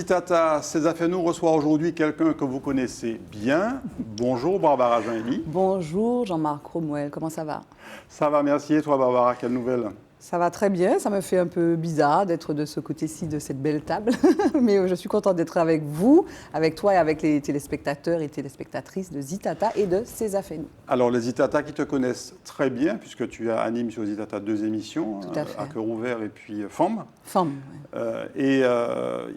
Zitata, César Fenou reçoit aujourd'hui quelqu'un que vous connaissez bien. Bonjour Barbara Jean-Élie. Bonjour Jean-Marc Cromwell, comment ça va? Ça va, merci. Et toi Barbara, quelle nouvelle? Ça va très bien, ça me fait un peu bizarre d'être de ce côté-ci de cette belle table, mais je suis contente d'être avec vous, avec toi et avec les téléspectateurs et téléspectatrices de Zitata et de César Fenou. Alors les Zitata qui te connaissent très bien, puisque tu animes sur Zitata 2 émissions, à Cœur Ouvert et puis Femme. Femme, oui.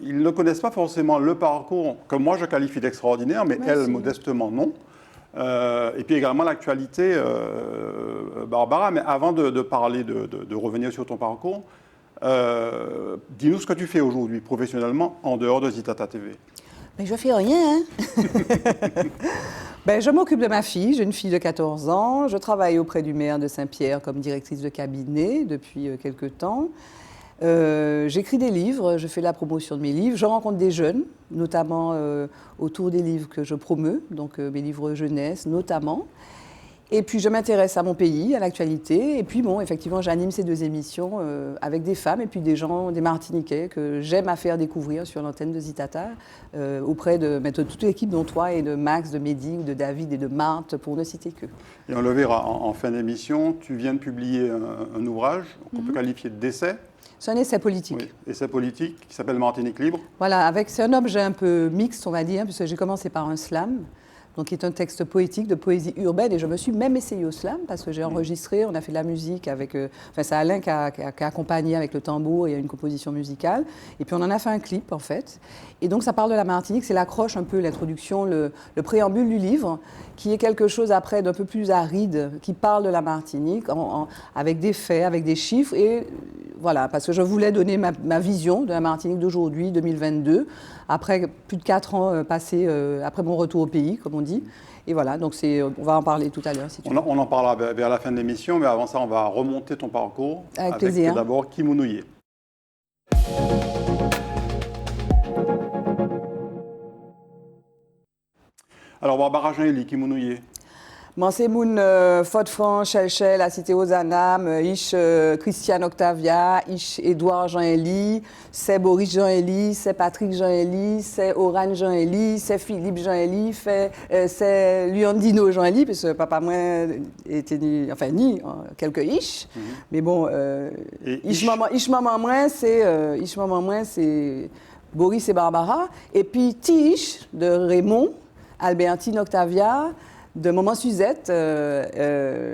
Ils ne connaissent pas forcément le parcours que moi je qualifie d'extraordinaire, mais Merci. elle, modestement, non. Et puis également l'actualité, Barbara, mais avant de parler, de revenir sur ton parcours, dis-nous ce que tu fais aujourd'hui professionnellement en dehors de Zitata TV. Mais je fais rien, hein. Je m'occupe de ma fille, j'ai une fille de 14 ans, je travaille auprès du maire de Saint-Pierre comme directrice de cabinet depuis quelques temps. J'écris des livres, je fais la promotion de mes livres, je rencontre des jeunes, notamment autour des livres que je promeus, donc mes livres jeunesse notamment. Et puis je m'intéresse à mon pays, à l'actualité, et puis bon, effectivement, j'anime ces 2 émissions avec des femmes et puis des gens, des Martiniquais que j'aime à faire découvrir sur l'antenne de Zitata, auprès de toute l'équipe, dont toi et de Max, de Mehdi, de David et de Marthe, pour ne citer que. Et on le verra en fin d'émission, tu viens de publier un ouvrage qu'on peut qualifier d'essai. C'est un essai politique. Oui, essai politique qui s'appelle Martinique libre. Voilà, c'est un objet un peu mixte, on va dire, puisque j'ai commencé par un slam, donc qui est un texte poétique, de poésie urbaine, et je me suis même essayée au slam, parce que j'ai enregistré, on a fait de la musique avec... c'est Alain qui a accompagné avec le tambour, il y a une composition musicale, et puis on en a fait un clip, en fait. Et donc ça parle de la Martinique, c'est l'accroche un peu, l'introduction, le préambule du livre, qui est quelque chose après d'un peu plus aride, qui parle de la Martinique, avec des faits, avec des chiffres, et voilà, parce que je voulais donner ma vision de la Martinique d'aujourd'hui, 2022, après plus de 4 ans passés après mon retour au pays, comme on dit. Et voilà, donc on va en parler tout à l'heure, si tu veux. On en parlera vers la fin de l'émission, mais avant ça, on va remonter ton parcours avec plaisir. D'abord Kimounouye. Alors, Barbara Jean-Élie, Kimounouye. Moi, c'est mon Fort-France, Chelchel, la Cité aux Anames, ich Christiane Octavia, ich Édouard Jean-Élie, c'est Boris Jean-Élie, c'est Patrick Jean-Élie, c'est Oran Jean-Élie, c'est Philippe Jean-Élie, c'est Liandino Jean-Élie, parce que papa moi était ni quelques ich, mais bon, ich maman moi c'est Boris et Barbara, et puis Tiche de Raymond, Albertine Octavia, de maman Suzette,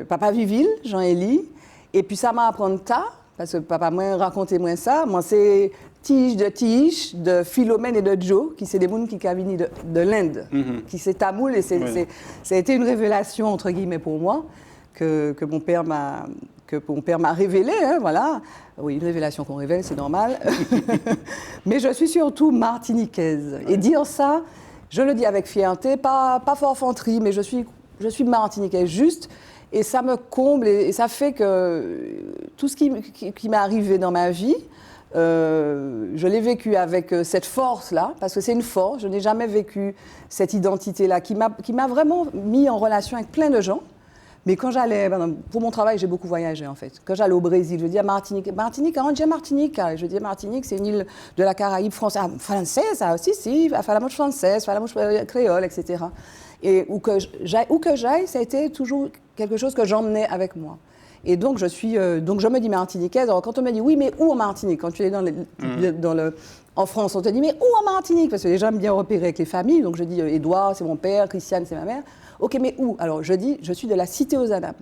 papa Viville, Jean-Élie, et puis ça m'a appris ta, parce que papa m'a raconté moi ça. Moi, c'est Tige, de Philomène et de Joe, qui c'est des gens qui viennent de l'Inde, qui c'est tamoul, et ça a été une révélation, entre guillemets, pour moi, que mon père m'a révélé, hein, voilà. Oui, une révélation qu'on révèle, c'est normal. Mais je suis surtout martiniquaise. Et dire ça, je le dis avec fierté, pas forfanterie, mais je suis martiniquaise juste, et ça me comble, et ça fait que tout ce qui m'est arrivé dans ma vie, je l'ai vécu avec cette force-là, parce que c'est une force, je n'ai jamais vécu cette identité-là, qui m'a vraiment mis en relation avec plein de gens. Mais quand j'allais, pour mon travail, j'ai beaucoup voyagé en fait. Quand j'allais au Brésil, je dis à Martinique, on dit Martinique. Je dis Martinique, c'est une île de la Caraïbe française, si, la mouche française, la mouche créole, etc. Et où que j'aille, ça a été toujours quelque chose que j'emmenais avec moi. Et donc je me dis martiniquaise. Alors quand on me dit oui, mais où en Martinique? Quand tu es en France, on te dit mais où en Martinique? Parce que les gens aiment bien repérer avec les familles. Donc je dis Édouard, c'est mon père, Christiane, c'est ma mère. Ok, mais où? Alors, je dis, je suis de la Cité aux Anames.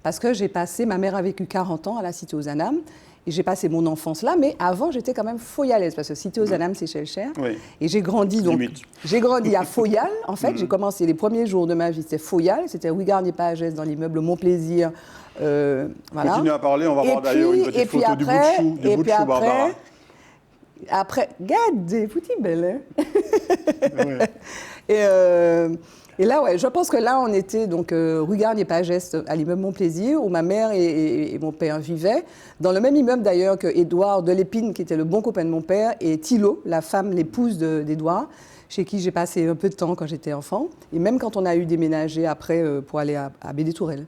Parce que ma mère a vécu 40 ans à la Cité aux Anames, et j'ai passé mon enfance là, mais avant, j'étais quand même foyalaise, parce que Cité aux Anames, c'est Chelcher. Oui. Et j'ai grandi à Foyal, en fait. J'ai commencé les premiers jours de ma vie, c'était Foyal, c'était Rue Garnier-Pagès, dans l'immeuble Mon-Plaisir. Voilà. Continue à parler, on va voir d'ailleurs une petite photo du bout de chou, Barbara. Après, regarde, petite belle, hein. Et là, ouais, je pense que là, on était donc rue Garnier-Pagès, à l'immeuble Mon Plaisir, où ma mère et mon père vivaient, dans le même immeuble d'ailleurs que Édouard de l'Épine, qui était le bon copain de mon père, et Thilo, la femme, l'épouse d'Édouard, chez qui j'ai passé un peu de temps quand j'étais enfant. Et même quand on a eu déménagé après pour aller à Baie-des-Tourelles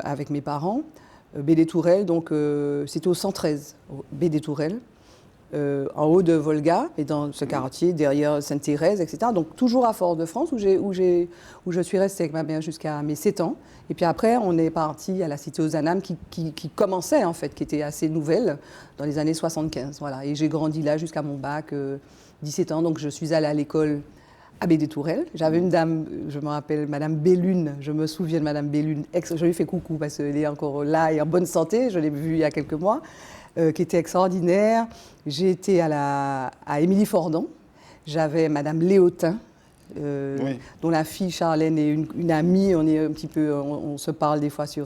avec mes parents. Baie-des-Tourelles, donc c'était au 113, Baie-des-Tourelles. en haut de Volga, et dans ce quartier, derrière Sainte-Thérèse, etc. Donc toujours à Fort-de-France, où je suis restée avec ma mère jusqu'à mes 7 ans. Et puis après, on est parti à la cité aux Anames, qui commençait en fait, qui était assez nouvelle, dans les années 75. Voilà. Et j'ai grandi là jusqu'à mon bac, 17 ans. Donc je suis allée à l'école à Baie-des-Tourelles. J'avais une dame, je me rappelle, Madame Bellune, je me souviens de Madame Bellune, je lui fais coucou parce qu'elle est encore là et en bonne santé, je l'ai vue il y a quelques mois, qui était extraordinaire. J'ai été à Émilie Fordon, j'avais Madame Léotin, dont la fille Charlène est une amie, on est un petit peu, on se parle des fois sur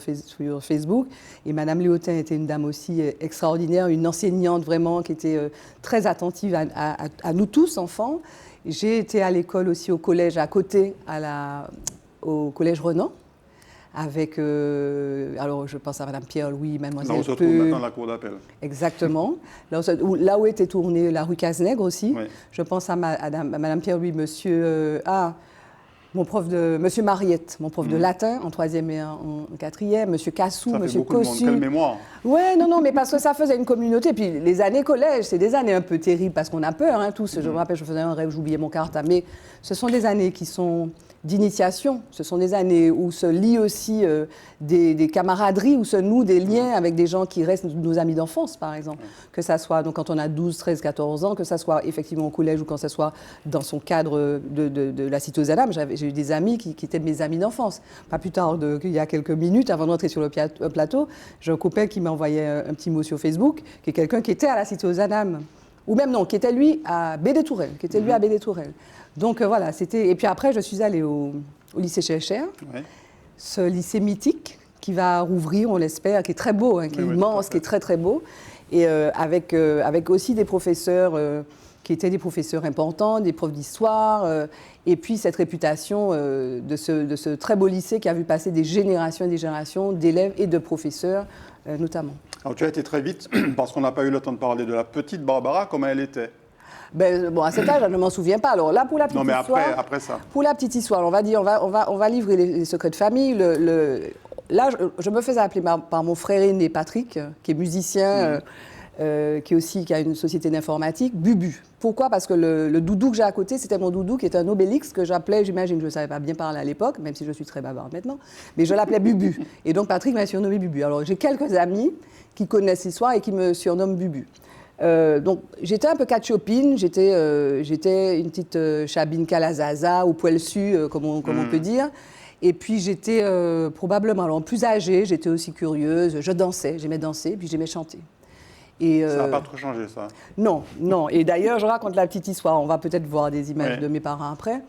Facebook. Et Madame Léotin était une dame aussi extraordinaire, une enseignante vraiment qui était très attentive à nous tous, enfants. J'ai été à l'école aussi au collège à côté, au collège Renan, avec, alors je pense à Madame Pierre-Louis, Mademoiselle Là où se trouve maintenant la cour d'appel. Exactement. Là où était tournée la rue Cazenègre aussi. Oui. Je pense à Madame Pierre-Louis, Monsieur Mariette, mon prof de latin en 3e et en 4e, Monsieur Cassou, Ça fait Monsieur beaucoup de monde. Cossu. Quelle mémoire. Ouais, non, mais parce que ça faisait une communauté. Puis les années collège, c'est des années un peu terribles parce qu'on a peur, hein, tous. Je me rappelle, je faisais un rêve, j'oubliais mon cartable. Mais ce sont des années qui sont d'initiation. Ce sont des années où se lient aussi des camaraderies, où se nouent des liens avec des gens qui restent nos amis d'enfance, par exemple. Que ça soit donc, quand on a 12, 13, 14 ans, que ça soit effectivement au collège ou quand ça soit dans son cadre de la cité aux Anames. J'ai eu des amis qui étaient mes amis d'enfance. Pas plus tard qu'il y a quelques minutes, avant d'entrer sur le plateau, j'ai un copain qui m'a envoyé un petit mot sur Facebook, qui est quelqu'un qui était à la cité aux Anames. Ou même non, qui était lui à Baie-des-Tourelles. Donc voilà, c'était. Et puis après, je suis allée au lycée Cherchère, ce lycée mythique qui va rouvrir, on l'espère, qui est très beau, hein, qui est immense, qui est très très beau, et avec aussi des professeurs qui étaient des professeurs importants, des profs d'histoire, et puis cette réputation de ce très beau lycée qui a vu passer des générations et des générations d'élèves et de professeurs notamment. Alors tu as été très vite, parce qu'on n'a pas eu le temps de parler de la petite Barbara, comment elle était. Bon, à cet âge, je ne m'en souviens pas. Alors là, pour la petite non, mais histoire, après ça. Pour la petite histoire, on va livrer les secrets de famille. Là, je me faisais appeler par mon frère aîné Patrick, qui est musicien, qui a une société d'informatique, Bubu. Pourquoi ? Parce que le doudou que j'ai à côté, c'était mon doudou qui était un Obélix que j'appelais, j'imagine, je ne savais pas bien parler à l'époque, même si je suis très bavarde maintenant, mais je l'appelais Bubu. Et donc Patrick m'a surnommé Bubu. Alors j'ai quelques amis qui connaissent l'histoire et qui me surnomment Bubu. Donc j'étais un peu catchopine, j'étais une petite chabine calazaza ou poil-su, comme on peut dire. Et puis j'étais probablement, alors plus âgée, j'étais aussi curieuse, je dansais, j'aimais danser, puis j'aimais chanter. Et, ça n'a pas trop changé, ça. Non. Et d'ailleurs, je raconte la petite histoire. On va peut-être voir des images de mes parents après.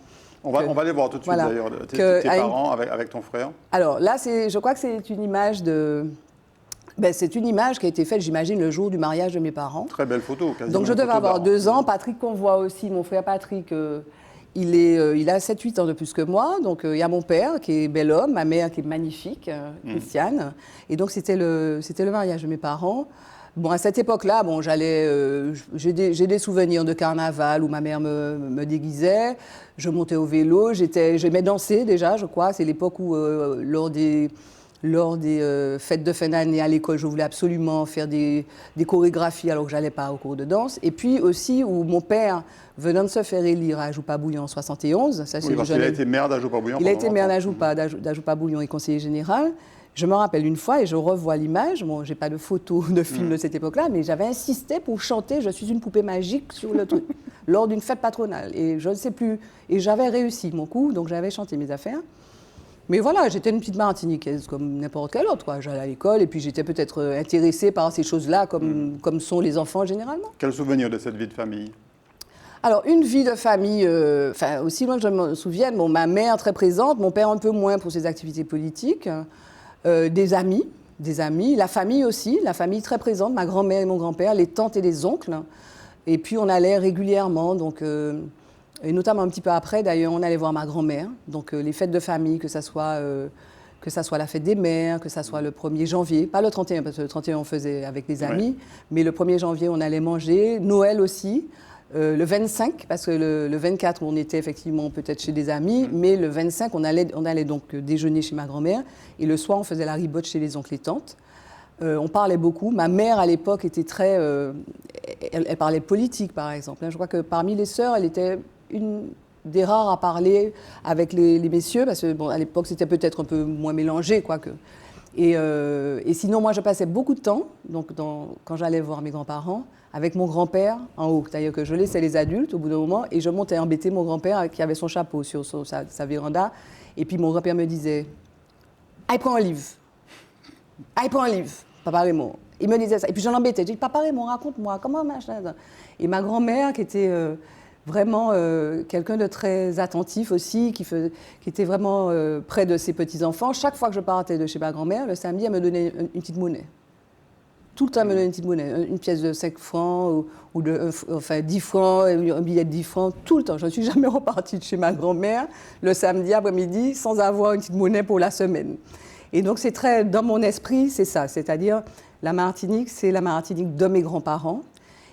On va les voir tout de suite, d'ailleurs, tes parents avec ton frère. Alors là, je crois que c'est une image de... c'est une image qui a été faite, j'imagine, le jour du mariage de mes parents. Très belle photo, quasiment. Donc je devais avoir 2 ans. Patrick, qu'on voit aussi, mon frère Patrick, il a 7-8 ans de plus que moi. Donc il y a mon père qui est bel homme, ma mère qui est magnifique, Christiane. Et donc c'était le mariage de mes parents. Bon, à cette époque-là, j'ai des souvenirs de carnaval où ma mère me déguisait. Je montais au vélo, j'aimais danser déjà, je crois. C'est l'époque où, lors des fêtes de fin d'année à l'école, je voulais absolument faire des chorégraphies alors que je n'allais pas au cours de danse. Et puis aussi où mon père, venant de se faire élire à Ajoupa-Bouillon en 71... Ça, parce qu'il a été maire d'Ajoupa-Bouillon. Il a été maire d'Ajoupa-Bouillon et conseiller général. Je me rappelle une fois, et je revois l'image, je n'ai pas de photos de films de cette époque-là, mais j'avais insisté pour chanter « Je suis une poupée magique » sur le truc, lors d'une fête patronale. Et je ne sais plus, et j'avais réussi mon coup, donc j'avais chanté mes affaires. Mais voilà, j'étais une petite martiniquaise comme n'importe quelle autre, quoi. J'allais à l'école et puis j'étais peut-être intéressée par ces choses-là comme sont les enfants généralement. Quel souvenir de cette vie de famille ? Alors, une vie de famille, aussi loin que je me souvienne, ma mère très présente, mon père un peu moins pour ses activités politiques, des amis, la famille aussi, la famille très présente, ma grand-mère et mon grand-père, les tantes et les oncles. Et puis on allait régulièrement, donc... Et notamment un petit peu après, d'ailleurs, on allait voir ma grand-mère. Donc les fêtes de famille, que ça soit la fête des mères, que ça soit le 1er janvier. Pas le 31, parce que le 31, on faisait avec des amis. Mais le 1er janvier, on allait manger. Noël aussi. Le 25, parce que le 24, on était effectivement peut-être chez des amis. Mais le 25, on allait donc déjeuner chez ma grand-mère. Et le soir, on faisait la ribote chez les oncles et tantes. On parlait beaucoup. Ma mère, à l'époque, était très... elle parlait politique, par exemple. Je crois que parmi les sœurs, elle était une des rares à parler avec les messieurs, parce que bon, à l'époque, c'était peut-être un peu moins mélangé, quoique. Et sinon, moi, je passais beaucoup de temps, donc quand j'allais voir mes grands-parents, avec mon grand-père en haut. C'est-à-dire que je laissais les adultes au bout d'un moment et je montais embêter mon grand-père qui avait son chapeau sur sa véranda. Et puis mon grand-père me disait « Aïe, prends un livre. Aïe, prends un livre. » Papa Raymond. Il me disait ça. Et puis je l'embêtais. Je dis « Papa Raymond, raconte-moi, comment machin ?» Et ma grand-mère, qui était vraiment quelqu'un de très attentif aussi, qui était vraiment près de ses petits-enfants, chaque fois que je partais de chez ma grand-mère, le samedi, elle me donnait une petite monnaie. Tout le temps, elle me donnait une petite monnaie, une pièce de 5 francs ou 10 francs, un billet de 10 francs, tout le temps. Je ne suis jamais repartie de chez ma grand-mère le samedi après-midi sans avoir une petite monnaie pour la semaine. Et donc, c'est très, dans mon esprit, c'est ça. C'est-à-dire, la Martinique, c'est la Martinique de mes grands-parents.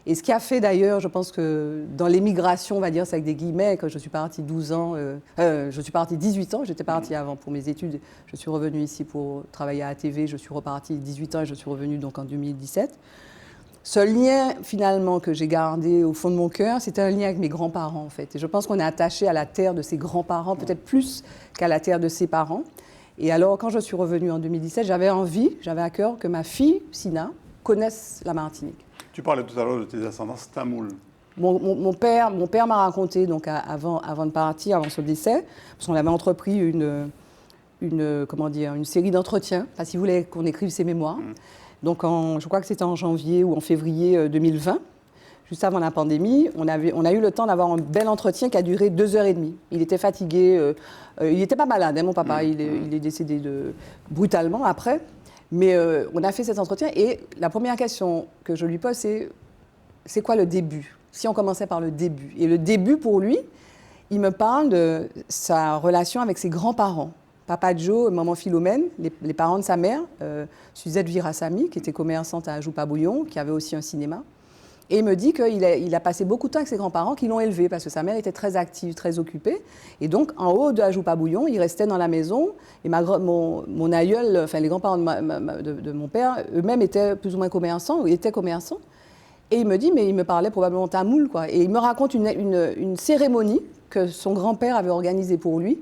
Et ce qui a fait d'ailleurs, je pense que dans l'émigration, on va dire, c'est avec des guillemets, quand je suis partie 12 ans, je suis partie 18 ans, j'étais partie avant pour mes études, je suis revenue ici pour travailler à ATV, je suis repartie 18 ans et je suis revenue donc en 2017. Ce lien finalement que j'ai gardé au fond de mon cœur, c'était un lien avec mes grands-parents en fait. Et je pense qu'on est attaché à la terre de ses grands-parents, peut-être plus qu'à la terre de ses parents. Et alors quand je suis revenue en 2017, j'avais à cœur que ma fille, Sina, connaisse la Martinique. Tu parlais tout à l'heure de tes ascendances tamouls. Mon père m'a raconté, donc avant de partir, avant son décès, parce qu'on avait entrepris une série d'entretiens, parce qu'il voulait qu'on écrive ses mémoires. Donc je crois que c'était en janvier ou en février 2020, juste avant la pandémie. On a eu le temps d'avoir un bel entretien qui a duré 2h30. Il était fatigué, il n'était pas malade, hein, mon papa, il est décédé brutalement après. Mais on a fait cet entretien et la première question que je lui pose, c'est quoi le début? Si on commençait par le début. Et le début, pour lui, il me parle de sa relation avec ses grands-parents. Papa Joe et maman Philomène, les parents de sa mère, Suzette Virassami, qui était commerçante à Ajoupa-Bouillon, qui avait aussi un cinéma. Et il me dit qu'il a passé beaucoup de temps avec ses grands-parents qui l'ont élevé parce que sa mère était très active, très occupée. Et donc, en haut de Ajoupa-Bouillon, il restait dans la maison. Et mon aïeul, enfin les grands-parents de mon père, eux-mêmes étaient plus ou moins commerçants, ou étaient commerçants. Et il me dit, mais il me parlait probablement tamoul, quoi. Et il me raconte une cérémonie que son grand-père avait organisée pour lui,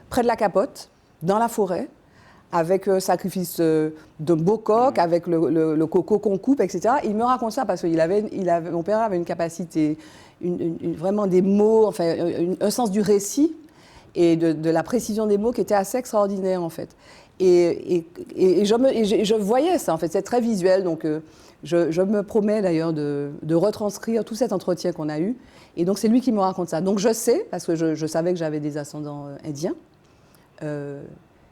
près de la Capote, dans la forêt, avec sacrifice de beau coq, avec le coco qu'on coupe, etc. Il me raconte ça parce que mon père avait une capacité, vraiment des mots, enfin, un sens du récit et de la précision des mots qui était assez extraordinaire, en fait. Et je voyais ça, en fait, c'est très visuel, donc je me promets d'ailleurs de retranscrire tout cet entretien qu'on a eu. Et donc, c'est lui qui me raconte ça. Donc, je sais, parce que je savais que j'avais des ascendants indiens,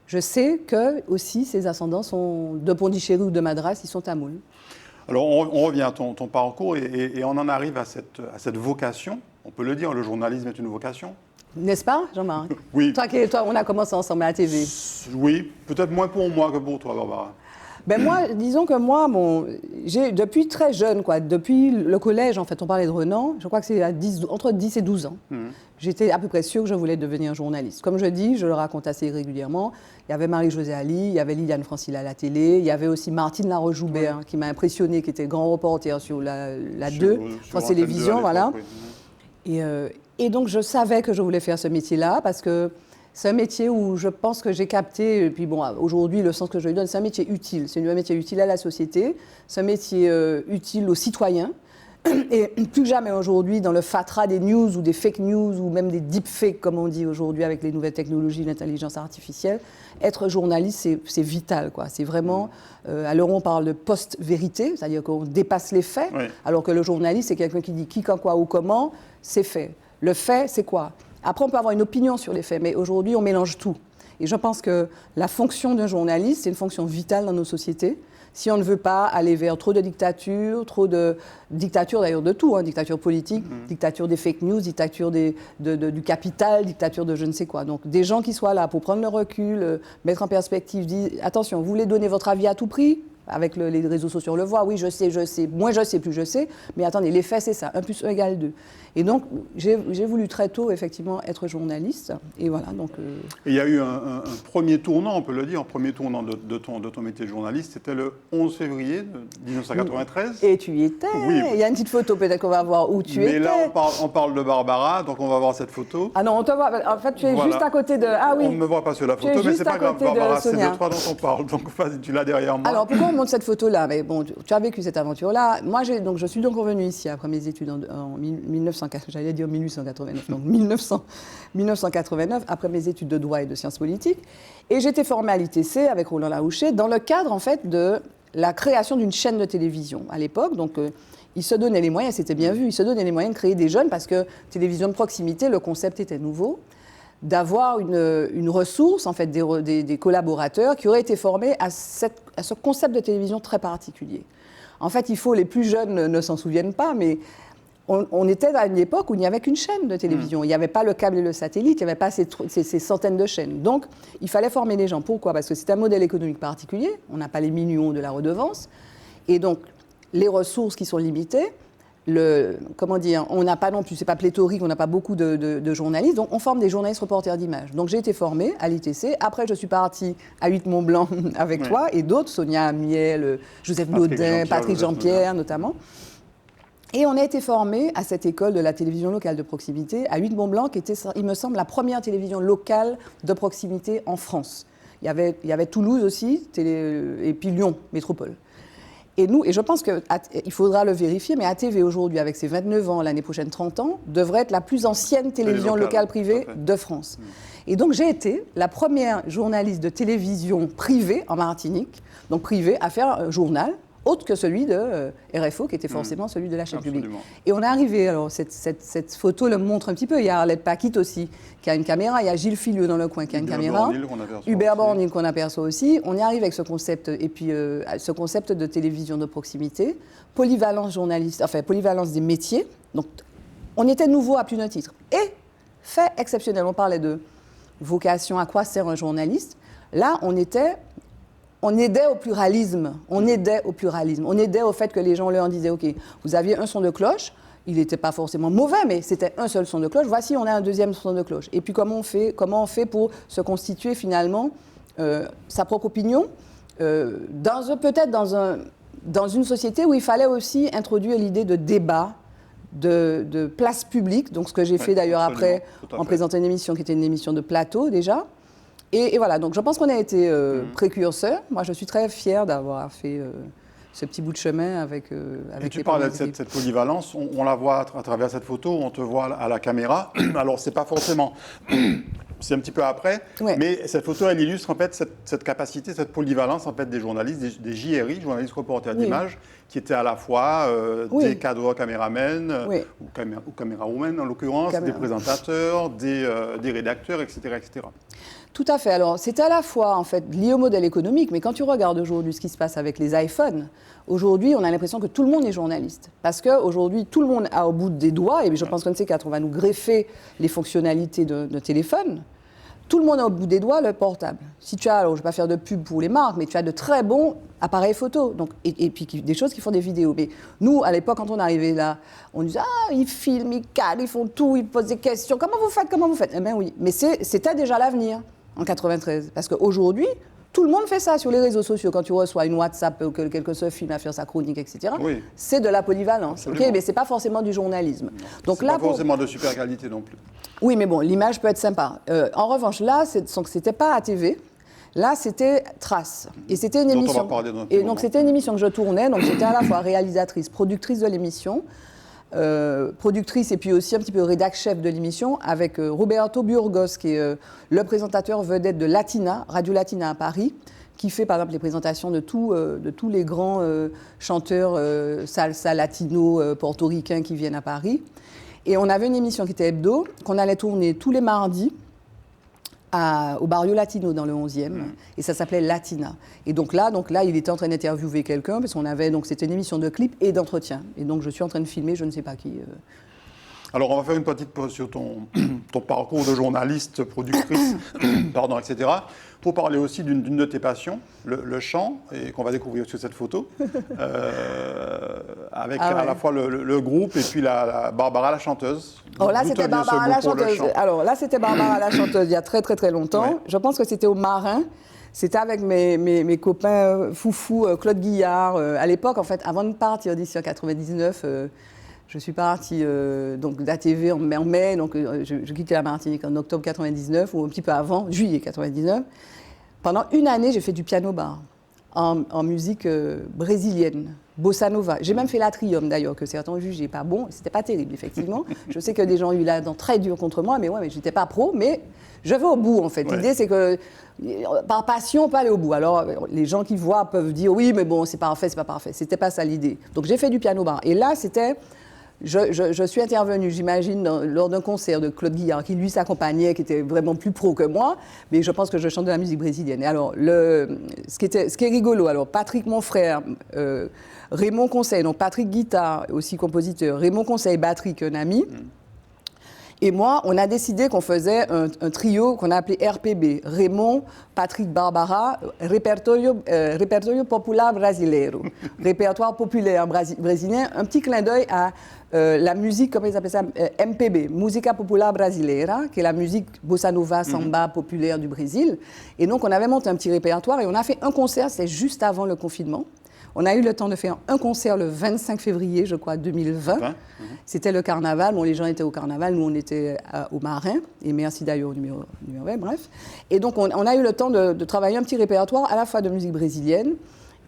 je sais que aussi ses ascendants sont de Pondichéry ou de Madras, ils sont tamouls. Alors on revient à ton parcours et on en arrive à cette vocation. On peut le dire, le journalisme est une vocation. N'est-ce pas, Jean-Marc? Oui. Toi, on a commencé ensemble à la TV. Oui, peut-être moins pour moi que pour toi, Barbara. Ben moi, disons que moi, j'ai depuis très jeune, quoi, depuis le collège, en fait, on parlait de Renan, je crois que c'est entre 10 et 12 ans. J'étais à peu près sûre que je voulais devenir journaliste. Comme je dis, je le raconte assez régulièrement, il y avait Marie-Josée Ali, il y avait Liliane Francil à la télé, il y avait aussi Martine Laroche-Joubert, qui m'a impressionnée, qui était grand reporter sur la 2, France Télévisions, voilà. Oui. Et donc, je savais que je voulais faire ce métier-là, parce que c'est un métier où je pense que j'ai capté, et puis bon, aujourd'hui, le sens que je lui donne, c'est un métier utile. C'est un métier utile à la société, c'est un métier utile aux citoyens. Et plus que jamais aujourd'hui, dans le fatras des news ou des fake news ou même des deepfakes, comme on dit aujourd'hui avec les nouvelles technologies, l'intelligence artificielle, être journaliste, c'est vital, quoi. C'est vraiment, à l'heure où on parle de post-vérité, c'est-à-dire qu'on dépasse les faits, oui. Alors que le journaliste, c'est quelqu'un qui dit qui, quand, quoi ou comment, c'est fait. Le fait, c'est quoi? Après, on peut avoir une opinion sur les faits, mais aujourd'hui, on mélange tout. Et je pense que la fonction d'un journaliste, c'est une fonction vitale dans nos sociétés. Si on ne veut pas aller vers trop de dictature d'ailleurs de tout, hein, dictature politique, dictature des fake news, dictature du capital, dictature de je ne sais quoi. Donc des gens qui soient là pour prendre le recul, mettre en perspective, dire attention, vous voulez donner votre avis à tout prix? avec les réseaux sociaux, on le voit, oui, je sais, moins je sais, plus je sais, mais attendez, les faits, c'est ça, 1 + 1 = 2. Et donc, j'ai voulu très tôt, effectivement, être journaliste, et voilà, donc... Et il y a eu un premier tournant, on peut le dire, un premier tournant de ton métier de journaliste, c'était le 11 février 1993. Et tu y étais, oui. Il y a une petite photo, peut-être qu'on va voir où tu étais. Mais là, on parle de Barbara, donc on va voir cette photo. Ah non, on te voit, en fait, tu es juste à côté de... Ah oui. On ne me voit pas sur la photo, mais c'est pas grave, Barbara, c'est de toi dont on parle, donc tu l'as derrière moi. Alors, pourquoi on montre cette photo-là? Mais bon, tu as vécu cette aventure-là. Moi, je suis donc revenue ici après mes études en 1904, j'allais dire 1889, donc 1989, après mes études de droit et de sciences politiques. Et j'étais formée à l'ITC avec Roland Laouché dans le cadre, en fait, de la création d'une chaîne de télévision à l'époque. Donc, il se donnait les moyens, c'était bien vu, il se donnait les moyens de créer des jeunes parce que télévision de proximité, le concept était nouveau, d'avoir une ressource, en fait, des collaborateurs qui auraient été formés à ce concept de télévision très particulier. En fait, les plus jeunes ne s'en souviennent pas, mais on était à une époque où il n'y avait qu'une chaîne de télévision. Il n'y avait pas le câble et le satellite, il n'y avait pas ces centaines de chaînes. Donc, il fallait former les gens. Pourquoi? Parce que c'est un modèle économique particulier. On n'a pas les millions de la redevance. Et donc, les ressources qui sont limitées, on n'a pas non plus, c'est pas pléthorique, on n'a pas beaucoup de journalistes, donc on forme des journalistes reporters d'images. Donc j'ai été formée à l'ITC, après je suis partie à Huit-Mont-Blanc avec toi et d'autres, Sonia Amiel, Joseph Baudin, Patrick Jean-Pierre notamment. Et on a été formés à cette école de la télévision locale de proximité à Huit-Mont-Blanc, qui était, il me semble, la première télévision locale de proximité en France. Il y avait Toulouse aussi, et puis Lyon, métropole. Et je pense qu'il faudra le vérifier, mais ATV aujourd'hui, avec ses 29 ans, l'année prochaine 30 ans, devrait être la plus ancienne télévision locale privée de France. Et donc j'ai été la première journaliste de télévision privée en Martinique, donc privée, à faire un journal, autre que celui de RFO, qui était forcément celui de la chaîne publique. Et on est arrivé, alors cette photo le montre un petit peu, il y a Arlette Paquite aussi, qui a une caméra, il y a Gilles Filieux dans le coin qui a une caméra, Hubert Bornil qu'on aperçoit aussi. On est arrivé avec ce concept, et puis ce concept de télévision de proximité, polyvalence polyvalence des métiers, donc on était nouveau à plus d'un titre. Et, fait exceptionnel, on parlait de vocation, à quoi sert un journaliste, là on aidait au pluralisme. On aidait au fait que les gens leur disaient, OK, vous aviez un son de cloche, il n'était pas forcément mauvais, mais c'était un seul son de cloche. Voici, on a un deuxième son de cloche. Et puis, comment on fait pour se constituer finalement sa propre opinion peut-être dans une société où il fallait aussi introduire l'idée de débat, de place publique. Donc, ce que j'ai fait d'ailleurs après, en présentant une émission qui était une émission de plateau déjà. Et voilà, donc je pense qu'on a été précurseurs. Moi, je suis très fière d'avoir fait ce petit bout de chemin avec et tu parles de cette polyvalence, on la voit à travers cette photo, on te voit à la caméra. Alors, c'est pas forcément... c'est un petit peu après, mais cette photo, elle illustre en fait cette capacité, cette polyvalence en fait des journalistes, des JRI, journalistes reporters d'images, qui étaient à la fois des cadreurs caméramens, ou camérawomen en l'occurrence, des présentateurs, des rédacteurs, etc., etc. Tout à fait. Alors, c'est à la fois, en fait, lié au modèle économique, mais quand tu regardes aujourd'hui ce qui se passe avec les iPhones, aujourd'hui, on a l'impression que tout le monde est journaliste. Parce qu'aujourd'hui, tout le monde a au bout des doigts, et je pense qu'un de ces quatre, on va nous greffer les fonctionnalités de téléphone, tout le monde a au bout des doigts le portable. Si tu as, alors je ne vais pas faire de pub pour les marques, mais tu as de très bons appareils photo, donc, et puis des choses qui font des vidéos. Mais nous, à l'époque, quand on arrivait là, on disait « Ah, ils filment, ils cadrent, ils font tout, ils posent des questions. Comment vous faites ?» Eh bien oui, mais c'était déjà l'avenir. En 93. Parce qu'aujourd'hui, tout le monde fait ça sur les réseaux sociaux. Quand tu reçois une WhatsApp, que quelqu'un se filme à faire sa chronique, etc., c'est de la polyvalence. Okay, mais ce n'est pas forcément du journalisme. Donc là, pas forcément de super qualité non plus. Oui, mais bon, l'image peut être sympa. En revanche, là, ce n'était pas ATV. Là, c'était Trace. Et c'était une émission. Et donc, c'était une émission que je tournais. Donc, j'étais à la fois réalisatrice, productrice de l'émission. Productrice et puis aussi un petit peu rédac-chef de l'émission avec Roberto Burgos, qui est le présentateur vedette de Latina, Radio Latina à Paris, qui fait par exemple les présentations de tous les grands chanteurs salsa, latino, portoricains qui viennent à Paris. Et on avait une émission qui était hebdo, qu'on allait tourner tous les mardis au Barrio Latino dans le 11e, et ça s'appelait Latina. Et donc là, il était en train d'interviewer quelqu'un, parce qu'on avait, donc c'était une émission de clip et d'entretien. Et donc je suis en train de filmer, je ne sais pas qui. Alors, on va faire une petite pause sur ton parcours de journaliste, productrice, pardon, etc., pour parler aussi d'une de tes passions, le chant, et qu'on va découvrir sur cette photo, avec à la fois le groupe et puis la Barbara la chanteuse. Alors là, c'était Barbara la chanteuse. Alors là, c'était Barbara la chanteuse il y a très très très longtemps. Ouais. Je pense que c'était au Marin. C'était avec mes copains foufou, Claude Guillard. À l'époque, en fait, avant de partir d'ici en 99, je suis partie donc d'ATV en mai, donc je quittais la Martinique en octobre 99 ou un petit peu avant, juillet 99. Pendant une année, j'ai fait du piano-bar en musique brésilienne, bossa nova. J'ai même fait l'Atrium d'ailleurs, que certains ont jugé pas bon. C'était pas terrible, effectivement. Je sais que des gens ont eu la dent très dure contre moi, mais ouais, mais j'étais pas pro, mais je vais au bout en fait. Ouais. L'idée, c'est que par passion, on peut aller au bout. Alors, les gens qui voient peuvent dire oui, mais bon, c'est parfait, c'est pas parfait. C'était pas ça l'idée. Donc, j'ai fait du piano-bar. Et là, c'était. Je suis intervenue, j'imagine, lors d'un concert de Claude Guillard, qui lui s'accompagnait, qui était vraiment plus pro que moi, mais je pense que je chante de la musique brésilienne. Et alors, ce qui est rigolo, alors Patrick, mon frère, Raymond Conseil, donc Patrick guitare, aussi compositeur, Raymond Conseil, batterie, un ami. Et moi, on a décidé qu'on faisait un trio qu'on a appelé RPB, Raymond, Patrick, Barbara, Repertório Popular Brasileiro, répertoire populaire brésilien, un petit clin d'œil à la musique, comment ils appellent ça, MPB, Música Popular Brasileira, qui est la musique bossa nova, samba populaire du Brésil. Et donc, on avait monté un petit répertoire et on a fait un concert, c'était juste avant le confinement. On a eu le temps de faire un concert le 25 février, je crois, 2020. C'était le carnaval. Bon, les gens étaient au carnaval, nous, on était au Marin. Et merci d'ailleurs au numéro 20, bref. Et donc, on a eu le temps de travailler un petit répertoire à la fois de musique brésilienne